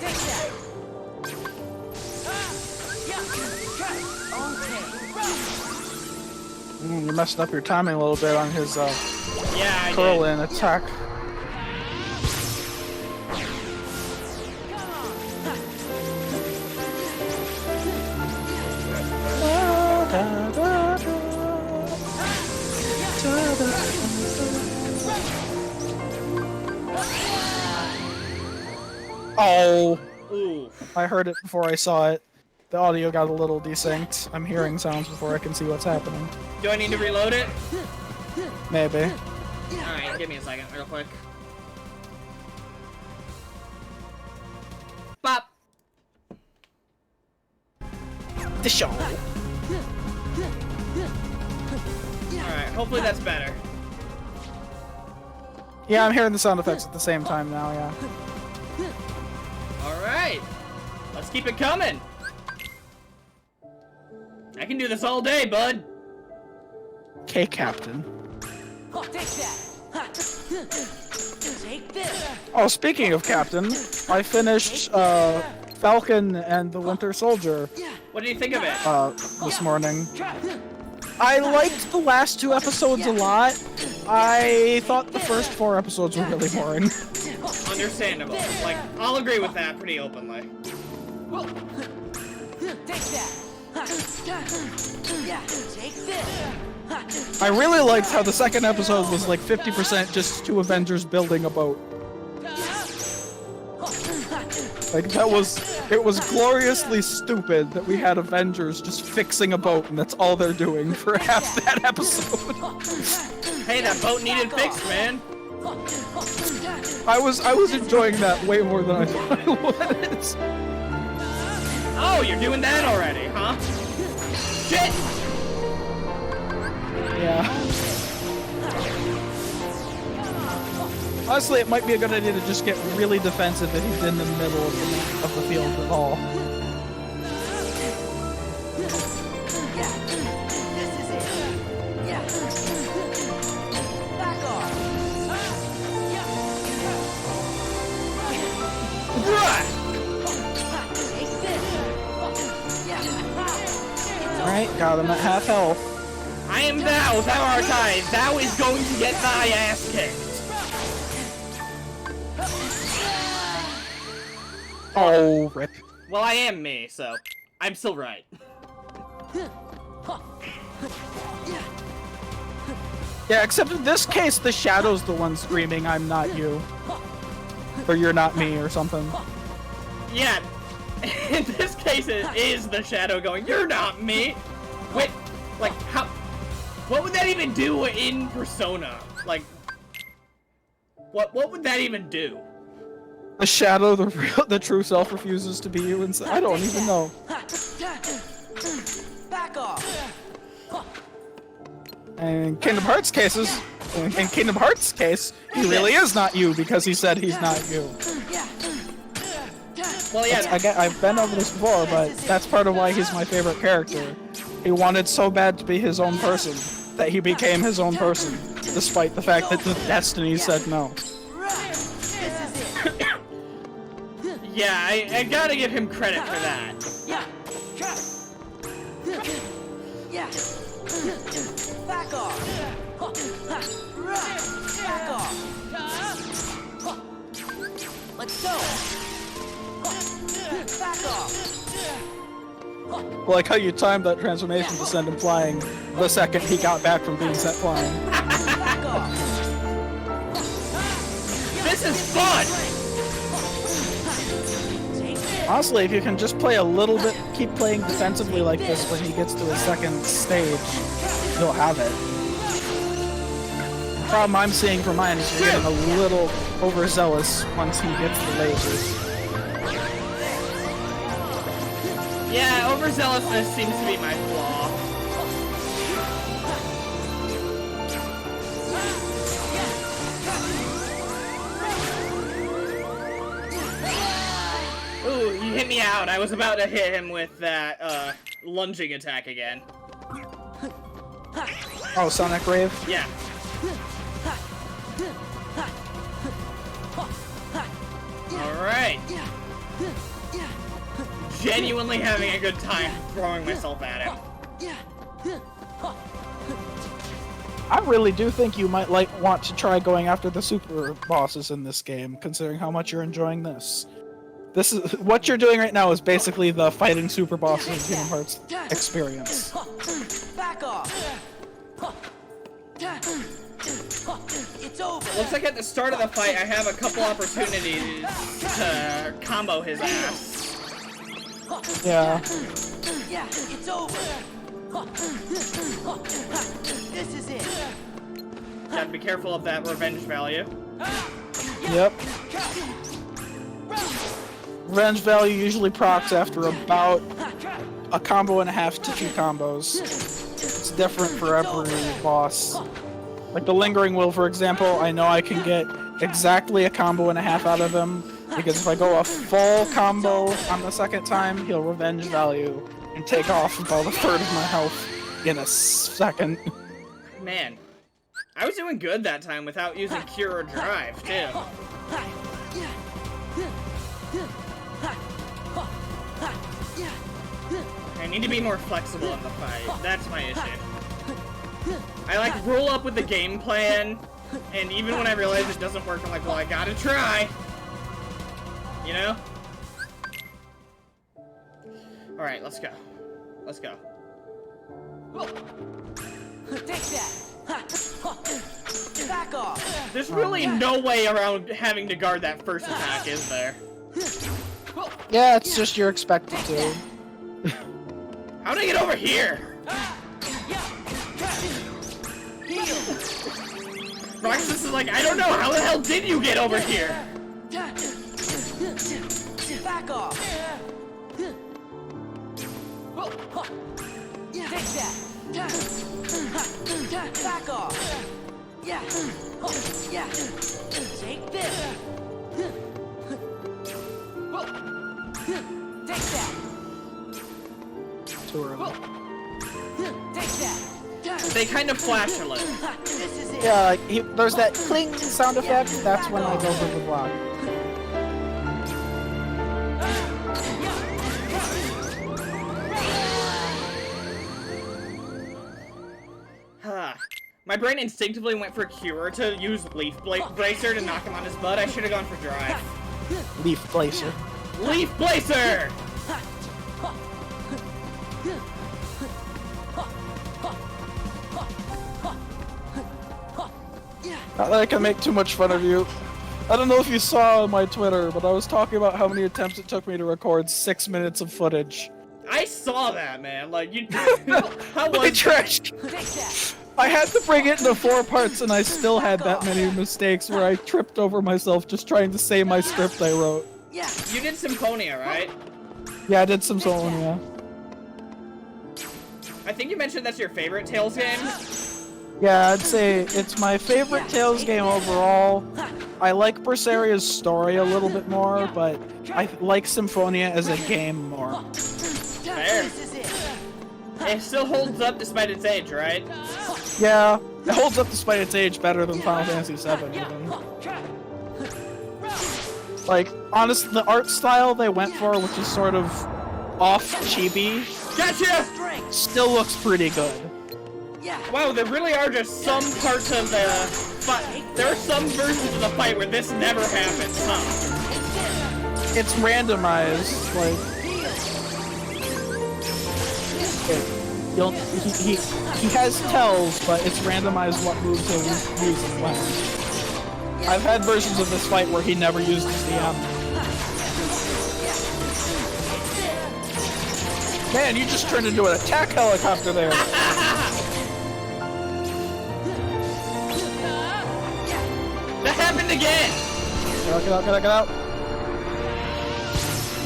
Take that. You messed up your timing a little bit on his Yeah, I curl did. in attack. Oh, Ooh. I heard it before I saw it. The audio got a little desynced. I'm hearing sounds before I can see what's happening. Do I need to reload it? Maybe. Alright, give me a second, real quick. the show. Alright, hopefully that's better. Yeah, I'm hearing the sound effects at the same time now, yeah. Alright. Let's keep it coming. I can do this all day, bud. Okay, Captain. Take that. Take this. Oh, speaking of Captain, I finished Falcon and the Winter Soldier What do you think of it? this morning. I liked the last 2 episodes a lot. I thought the first 4 episodes were really boring. Understandable. Like, I'll agree with that pretty openly. Take that. Yeah, take this. I really liked how the second episode was like 50% just 2 Avengers building a boat. Like it was gloriously stupid that we had Avengers just fixing a boat and that's all they're doing for half that episode. Hey, that boat needed fixed, man. I was enjoying that way more than I thought I would. Oh, you're doing that already, huh? Shit! Yeah. Honestly, it might be a good idea to just get really defensive if he's in the middle of the field at all. Yeah, this is it. Yeah. Back off. Right! Take this. Yeah. Alright, got him at half health. I am thou art I. Thou is going to get thy ass kicked. Oh, rip. Well, I am me, so I'm still right. Yeah, except in this case, the Shadow's the one screaming, "I'm not you." Or "You're not me," or something. Yeah, in this case, it is the Shadow going, "You're not me." Wait, like, how? What would that even do in Persona? Like, what would that even do? The Shadow, the true self, refuses to be you, and I don't even know. Back off. And in Kingdom Hearts cases, in Kingdom Hearts case, he really is not you because he said he's not you. Well, yeah. I've been over this before, but that's part of why he's my favorite character. He wanted so bad to be his own person that he became his own person, despite the fact that the Destiny said no. Yeah, I gotta give him credit for that. Yeah. Yeah. Back off. Back off. Let's go. Back off. Like how you timed that transformation to send him flying the second he got back from being sent flying. Back off. This is fun! Honestly, if you can just play a little bit, keep playing defensively like this when he gets to his second stage, you'll have it. The problem I'm seeing for mine is you're getting a little overzealous once he gets the lasers. Yeah, overzealousness seems to be my flaw. Ooh, you hit me out. I was about to hit him with that, lunging attack again. Oh, Sonic Rave? Yeah. Alright. Genuinely having a good time throwing myself at him. I really do think you might want to try going after the super bosses in this game, considering how much you're enjoying this. This is what you're doing right now is basically the fighting super bosses of Kingdom Hearts experience. Back off. It's over. Looks like at the start of the fight, I have a couple opportunities to combo his ass. Yeah. Yeah, it's over. This is it. Gotta be careful of that revenge value. Yep. Revenge value usually procs after about a combo and a half to 2 combos. It's different for every boss. Like the Lingering Will, for example, I know I can get exactly a combo and a half out of him, because if I go a full combo on the second time, he'll revenge value and take off about a third of my health in a second. Man, I was doing good that time without using Cure or Drive, too. I need to be more flexible in the fight. That's my issue. I like roll up with the game plan, and even when I realize it doesn't work, I'm like, well, I gotta try. You know? Alright, let's go. Let's go. Take that. Back off. There's really no way around having to guard that first attack, is there? Yeah, it's just you're expected to. How did I get over here? Roxas is like, I don't know, how the hell did you get over here? Back off. Take that. Back off. Yeah. Yeah. Take this. Take that. Too early. Take that. They kind of flash a little. This is it. Yeah, like there's that cling sound effect. That's when I go for the block. My brain instinctively went for Cure to use Leaf Bracer to knock him on his butt. I should have gone for Drive. Leaf Blazer. Leaf Blazer! Not that I can make too much fun of you. I don't know if you saw on my Twitter, but I was talking about how many attempts it took me to record 6 minutes of footage. I saw that, man. Like, you... How My was trash! Take that. I had to bring it into 4 parts, and I still had that many mistakes where I tripped over myself just trying to say my script I wrote. Yeah. You did Symphonia, right? Yeah, I did some soloing, yeah. I think you mentioned that's your favorite Tales game. Yeah, I'd say it's my favorite Tales game overall. I like Berseria's story a little bit more, but I like Symphonia as a game more. Fair. This is it. It still holds up despite its age, right? Yeah, it holds up despite its age better than Final Fantasy VII even. Like, honestly, the art style they went for, which is sort of off chibi, Gotcha! Strength. still looks pretty good. Yeah. Wow, there really are just some parts of the fight. There are some versions of the fight where this never happens, huh? It's randomized, like... He has tells, but it's randomized what moves he'll use and when. I've had versions of this fight where he never uses the M. Man, you just turned into an attack helicopter there. That happened again! Get out, get out, get out, get out.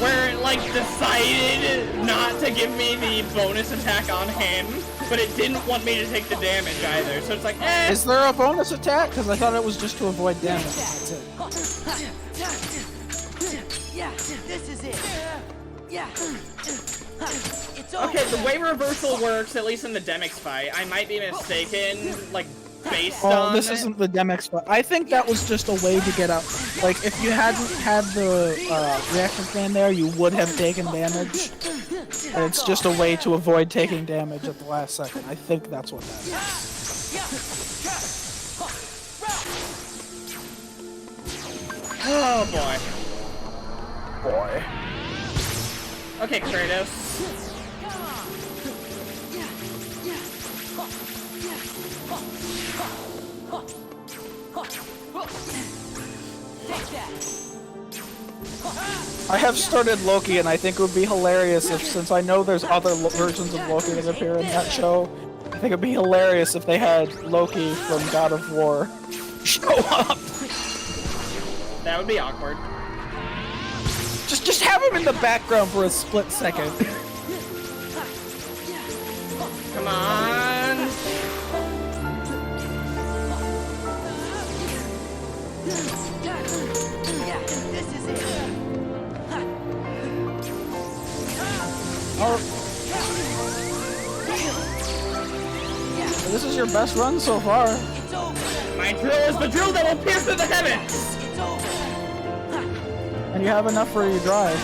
Where it, like, decided not to give me the bonus attack on him, but it didn't want me to take the damage either, so it's like, eh! Is there a bonus attack? Because I thought it was just to avoid damage. That's it. Yeah. This is it. Yeah. It's over. Okay, the way reversal works, at least in the Demix fight, I might be mistaken, like, based Oh, on this it. isn't the Demix, but I think that was just a way to get out. Like, if you hadn't had the reaction fan there, you would have taken damage. And it's just a way to avoid taking damage at the last second. I think that's what that is. Oh boy. Boy. Okay, Kratos. Take that. I have started Loki, and I think it would be hilarious if, since I know there's other versions of Loki that appear in that show, I think it'd be hilarious if they had Loki from God of War show up. That would be awkward. Just have him in the background for a split second. Come on. Yeah, this is it. Oh, this is your best run so far. It's over. My drill is the drill that will pierce through the heavens. It's over. And you have enough for your drive.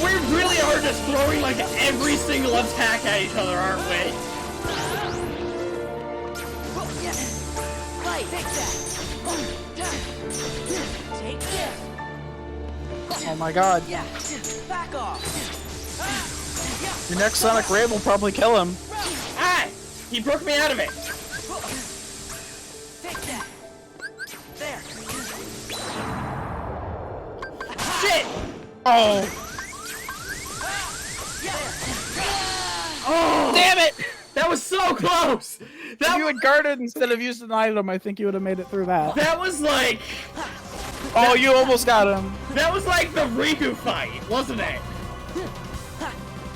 We really are just throwing like every single attack at each other, aren't we? Right, take that. Take this. Oh my god. Yeah, back off. Your next Sonic Raid will probably kill him. Ah! He broke me out of it. Take that. There. Shit! Oh. Oh! Damn it! That was so close! If you had guarded instead of used an item, I think you would have made it through that. That was like... Oh, you almost got him. That was like the Riku fight, wasn't it?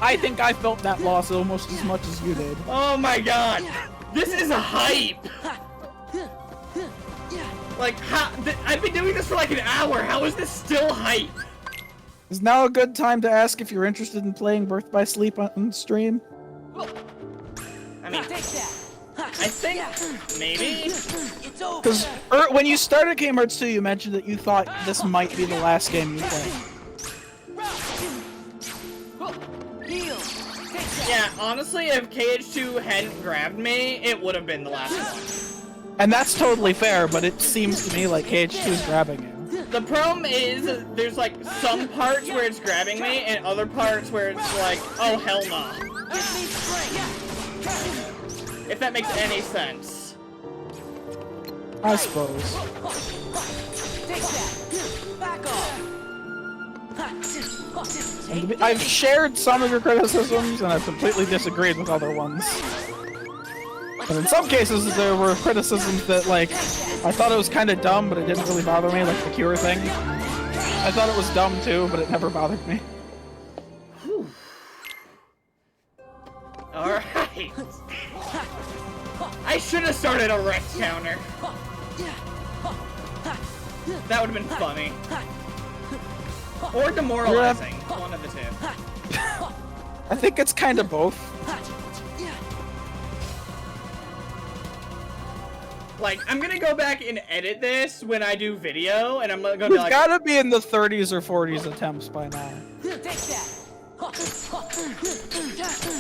I think I felt that loss almost as much as you did. Oh my god! This is a hype! Like, I've been doing this for like an hour. How is this still hype? Is now a good time to ask if you're interested in playing Birth by Sleep on stream? I mean, Take that. I think maybe. It's over. Because when you started Kingdom Hearts 2, you mentioned that you thought this might be the last game you played. Heal. Take that. Yeah, honestly, if KH2 hadn't grabbed me, it would have been the last one. And that's totally fair, but it seems to me like KH2 is grabbing you. The problem is, there's like some parts where it's grabbing me, and other parts where it's like, oh hell no. Give me strength. If that makes any sense. I suppose. Take that. Back off. I've shared some of your criticisms, and I've completely disagreed with other ones. But in some cases, there were criticisms that, like, I thought it was kind of dumb, but it didn't really bother me, like the Cure thing. I thought it was dumb too, but it never bothered me. Alright. I should have started a Rex counter. That would have been funny. Or demoralizing. One of the two. I think it's kind of both. Like, I'm gonna go back and edit this when I do video, and I'm gonna be It's like, gotta be in the 30s or 40s attempts by now. Take that.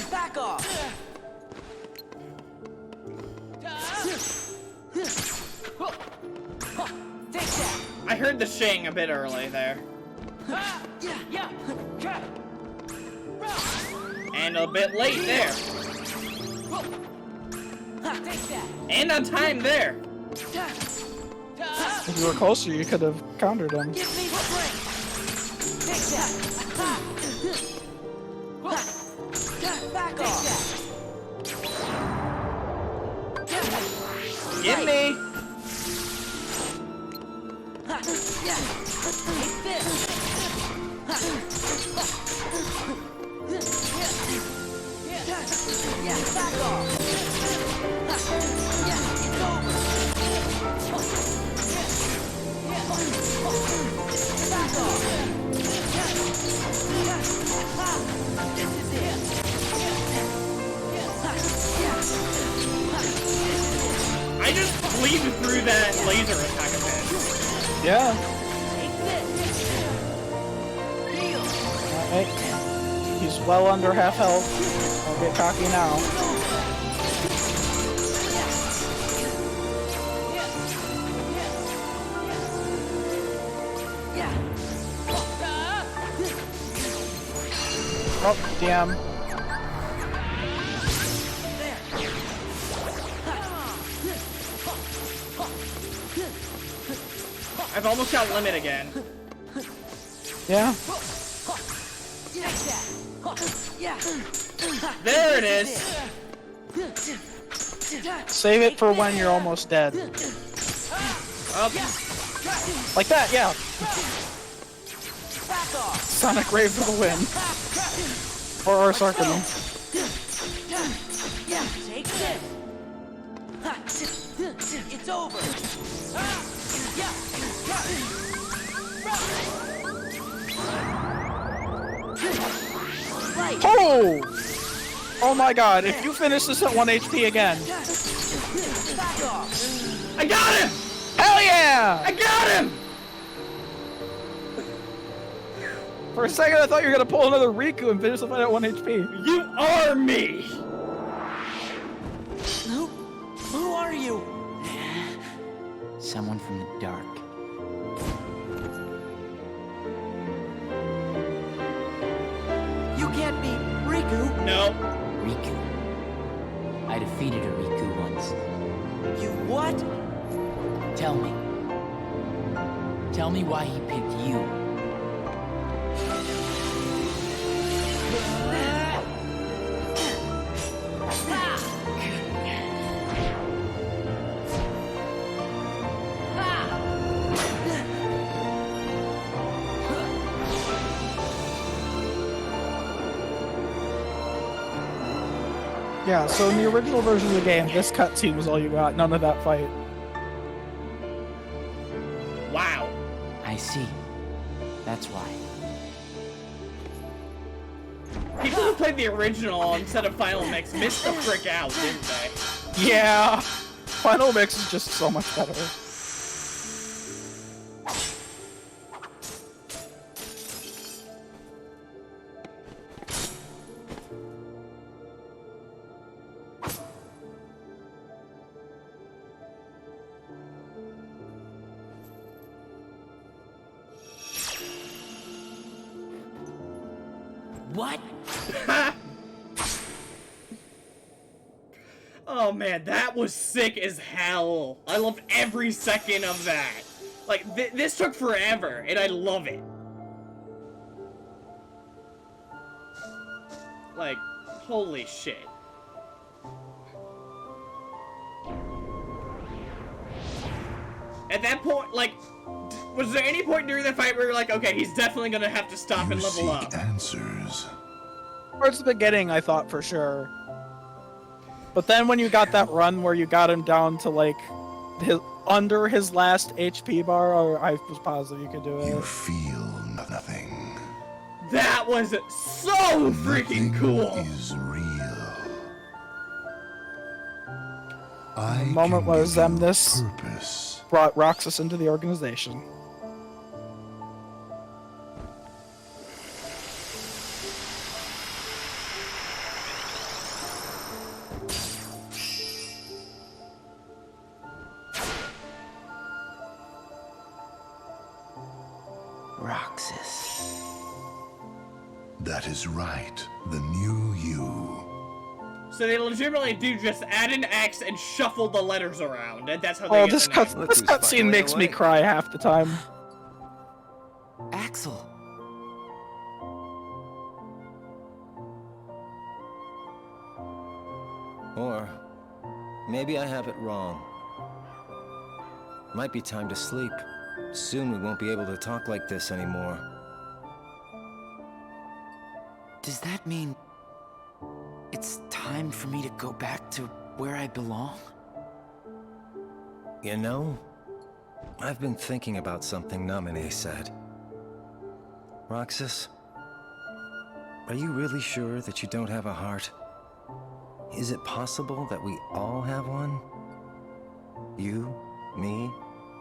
Back off. Take that. I heard the shing a bit early there. And a bit late there. Take that. And on time there. If you were closer, you could have countered him. Give me strength. Take that. Back off. Give me. Take this. Back off. It's over. Back off. This is it. I just cleaved through that laser attack a bit. Yeah. Take this. Heal. Alright. He's well under half health. I'll get cocky now. Oh, damn. I've almost got limit again. Yeah. There it is. Save it for when you're almost dead. Up. Like that, yeah. Back off. Sonic Ray for the win. Or Sarkany. Take this. It's over. Right. Oh! Oh my god, if you finish this at 1 HP again. Back off. I got him! Hell yeah! I got him! For a second I thought you were gonna pull another Riku and finish the fight at 1 HP. You are me! Who are you? Someone from the dark. You can't be Riku. No. Riku. I defeated a Riku once. You what? Tell me. Tell me why he picked you. Yeah, so in the original version of the game, this cutscene was all you got, none of that fight. Wow. I see. That's why. People who played the original instead of Final Mix missed the frick out, didn't they? Yeah! Final Mix is just so much better. What? Oh man, that was sick as hell. I loved every second of that. Like, this took forever, and I love it. Like, holy shit. At that point, like, was there any point during the fight where you're like, okay, he's definitely gonna have to stop and level up? Answers. Towards the beginning, I thought for sure. But then when you got that run where you got him down to, like, under his last HP bar, or I was positive you could do You it. feel nothing. That was so freaking Nothing cool! is real. I The moment can where give you Xemnas purpose. brought Roxas into the organization. Roxas. That is right. The new you. So they legitimately do just add an X and shuffle the letters around, and that's how they Oh, get this the name. this cutscene makes me cry half the time. Axel. Or maybe I have it wrong. Might be time to sleep. Soon we won't be able to talk like this anymore. Does that mean it's time for me to go back to where I belong? You know, I've been thinking about something Naminé said. Roxas, are you really sure that you don't have a heart? Is it possible that we all have one? You, me,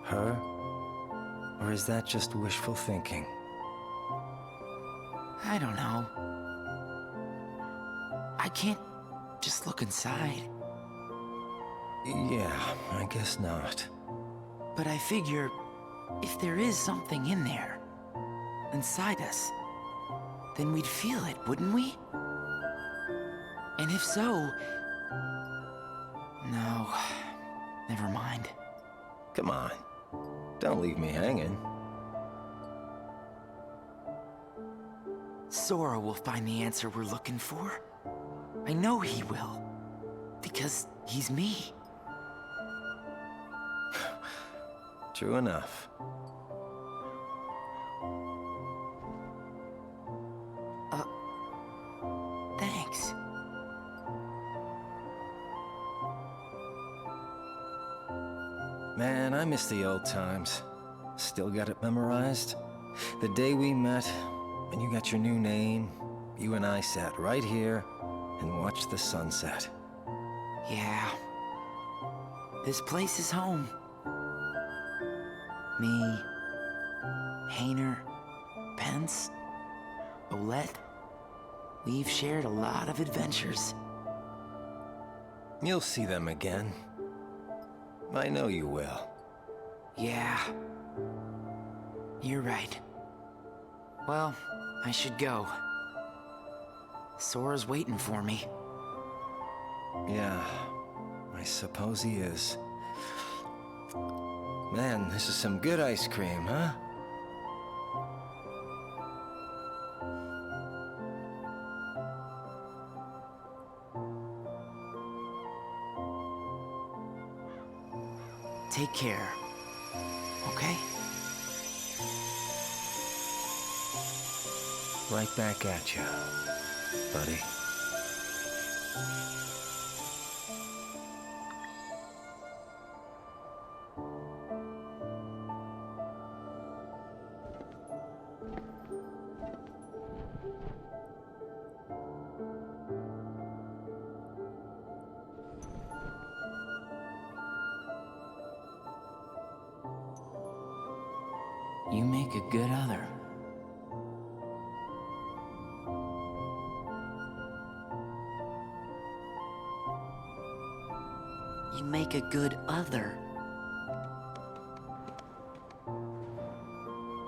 her? Or is that just wishful thinking? I don't know. I can't just look inside. Yeah, I guess not. But I figure, if there is something in there, inside us, then we'd feel it, wouldn't we? And if so... No, never mind. Come on, don't leave me hanging. Sora will find the answer we're looking for. I know he will. Because he's me. True enough. Thanks. Man, I miss the old times. Still got it memorized? The day we met, and you got your new name, you and I sat right here and watched the sunset. Yeah. This place is home. Me, Hayner, Pence, Olette. We've shared a lot of adventures. You'll see them again. I know you will. Yeah. You're right. Well, I should go. Sora's waiting for me. Yeah, I suppose he is. Man, this is some good ice cream, huh? Take care. Okay? Right back at you, buddy. You make a good other. You make a good other.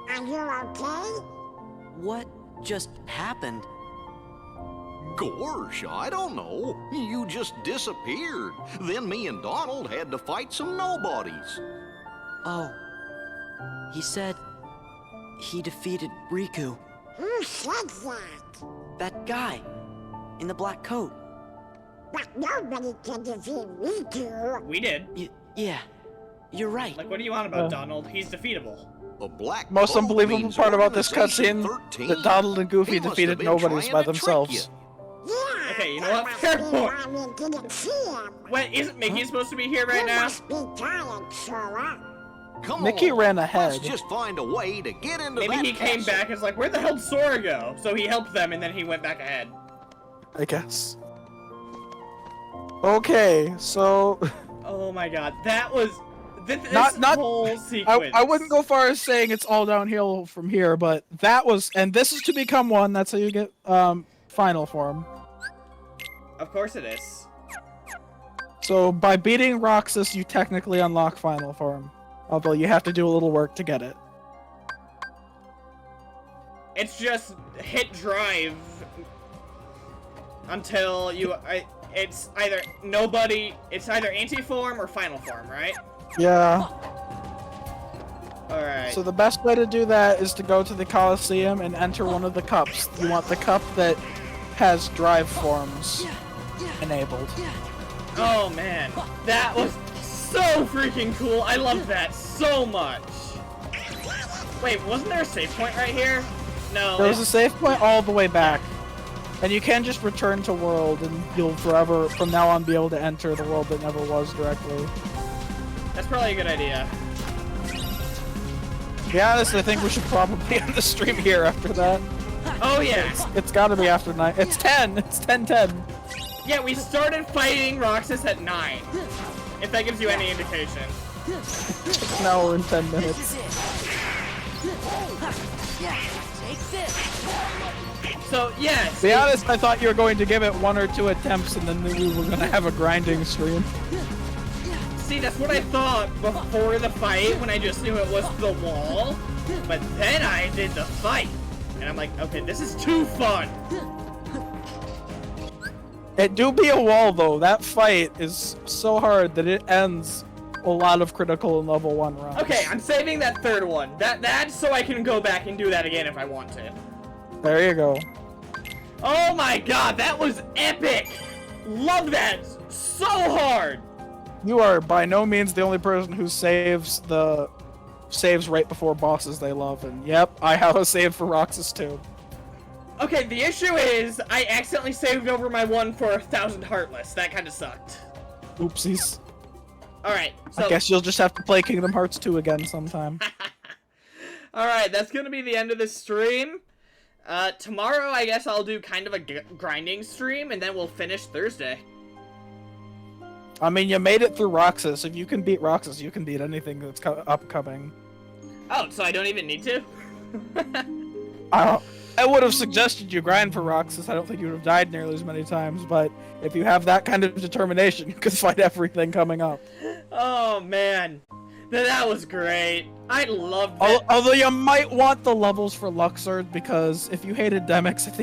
Are you okay? What just happened? Gorsh, I don't know. You just disappeared. Then me and Donald had to fight some nobodies. Oh. He said he defeated Riku. Who said that? That guy in the black coat. But nobody can defeat Riku. We did. Yeah. You're right. Like, what do you want about Donald? He's defeatable. A black Most coat unbelievable means part about this Organization cutscene 13. that Donald and Goofy He must have defeated been nobodies trying by to trick themselves. you. Yeah. Okay, you know that what? must Fair be point. why we didn't see him. Wait, isn't Mickey supposed to be here right You now? must be tired, Sora. Come Mickey on, ran ahead. Let's just find a way to get into Maybe that he came castle. back and was like, where the hell did Sora go? So he helped them and then he went back ahead. I guess. Okay, so Oh my god, that was... This Not- whole sequence. I wouldn't go far as saying it's all downhill from here, but that was, and this is to become one. That's how you get final form. Of course it is. So by beating Roxas, you technically unlock final form, although you have to do a little work to get it. It's just hit drive until you... it's either anti-form or final form, right? Yeah. Alright. So the best way to do that is to go to the Coliseum and enter one of the cups. You want the cup that has drive forms enabled. Oh man, that was so freaking cool. I love that so much. Wait, wasn't there a save point right here? No. There was a save point all the way back. And you can just return to world and you'll forever, from now on, be able to enter the world that never was directly. That's probably a good idea. To be honest, I think we should probably end the stream here after that. Oh yeah. It's gotta be after 9. It's 10! It's 10:10. Yeah, we started fighting Roxas at 9. If that gives you any indication. Now we're in 10 minutes. Take this. So, yes. To be honest, I thought you were going to give it 1 or 2 attempts and then we were gonna have a grinding stream. See, that's what I thought before the fight when I just knew it was the wall. But then I did the fight. And I'm like, okay, this is too fun. It do be a wall though. That fight is so hard that it ends a lot of critical and level 1 runs. Okay, I'm saving that third one. That's so I can go back and do that again if I want to. There you go. Oh my god, that was epic! Love that so hard! You are by no means the only person who saves right before bosses they love, and yep, I have a save for Roxas too. Okay, the issue is I accidentally saved over my one for 1,000 Heartless. That kind of sucked. Oopsies. Alright, so... I guess you'll just have to play Kingdom Hearts 2 again sometime. Alright, that's gonna be the end of this stream. Tomorrow, I guess I'll do kind of a grinding stream, and then we'll finish Thursday. I mean, you made it through Roxas. If you can beat Roxas, you can beat anything that's upcoming. Oh, so I don't even need to? I would have suggested you grind for Roxas. I don't think you would have died nearly as many times, but if you have that kind of determination, you can fight everything coming up. Oh, man. That was great. I loved it. Although you might want the levels for Luxord, because if you hated Demyx, I think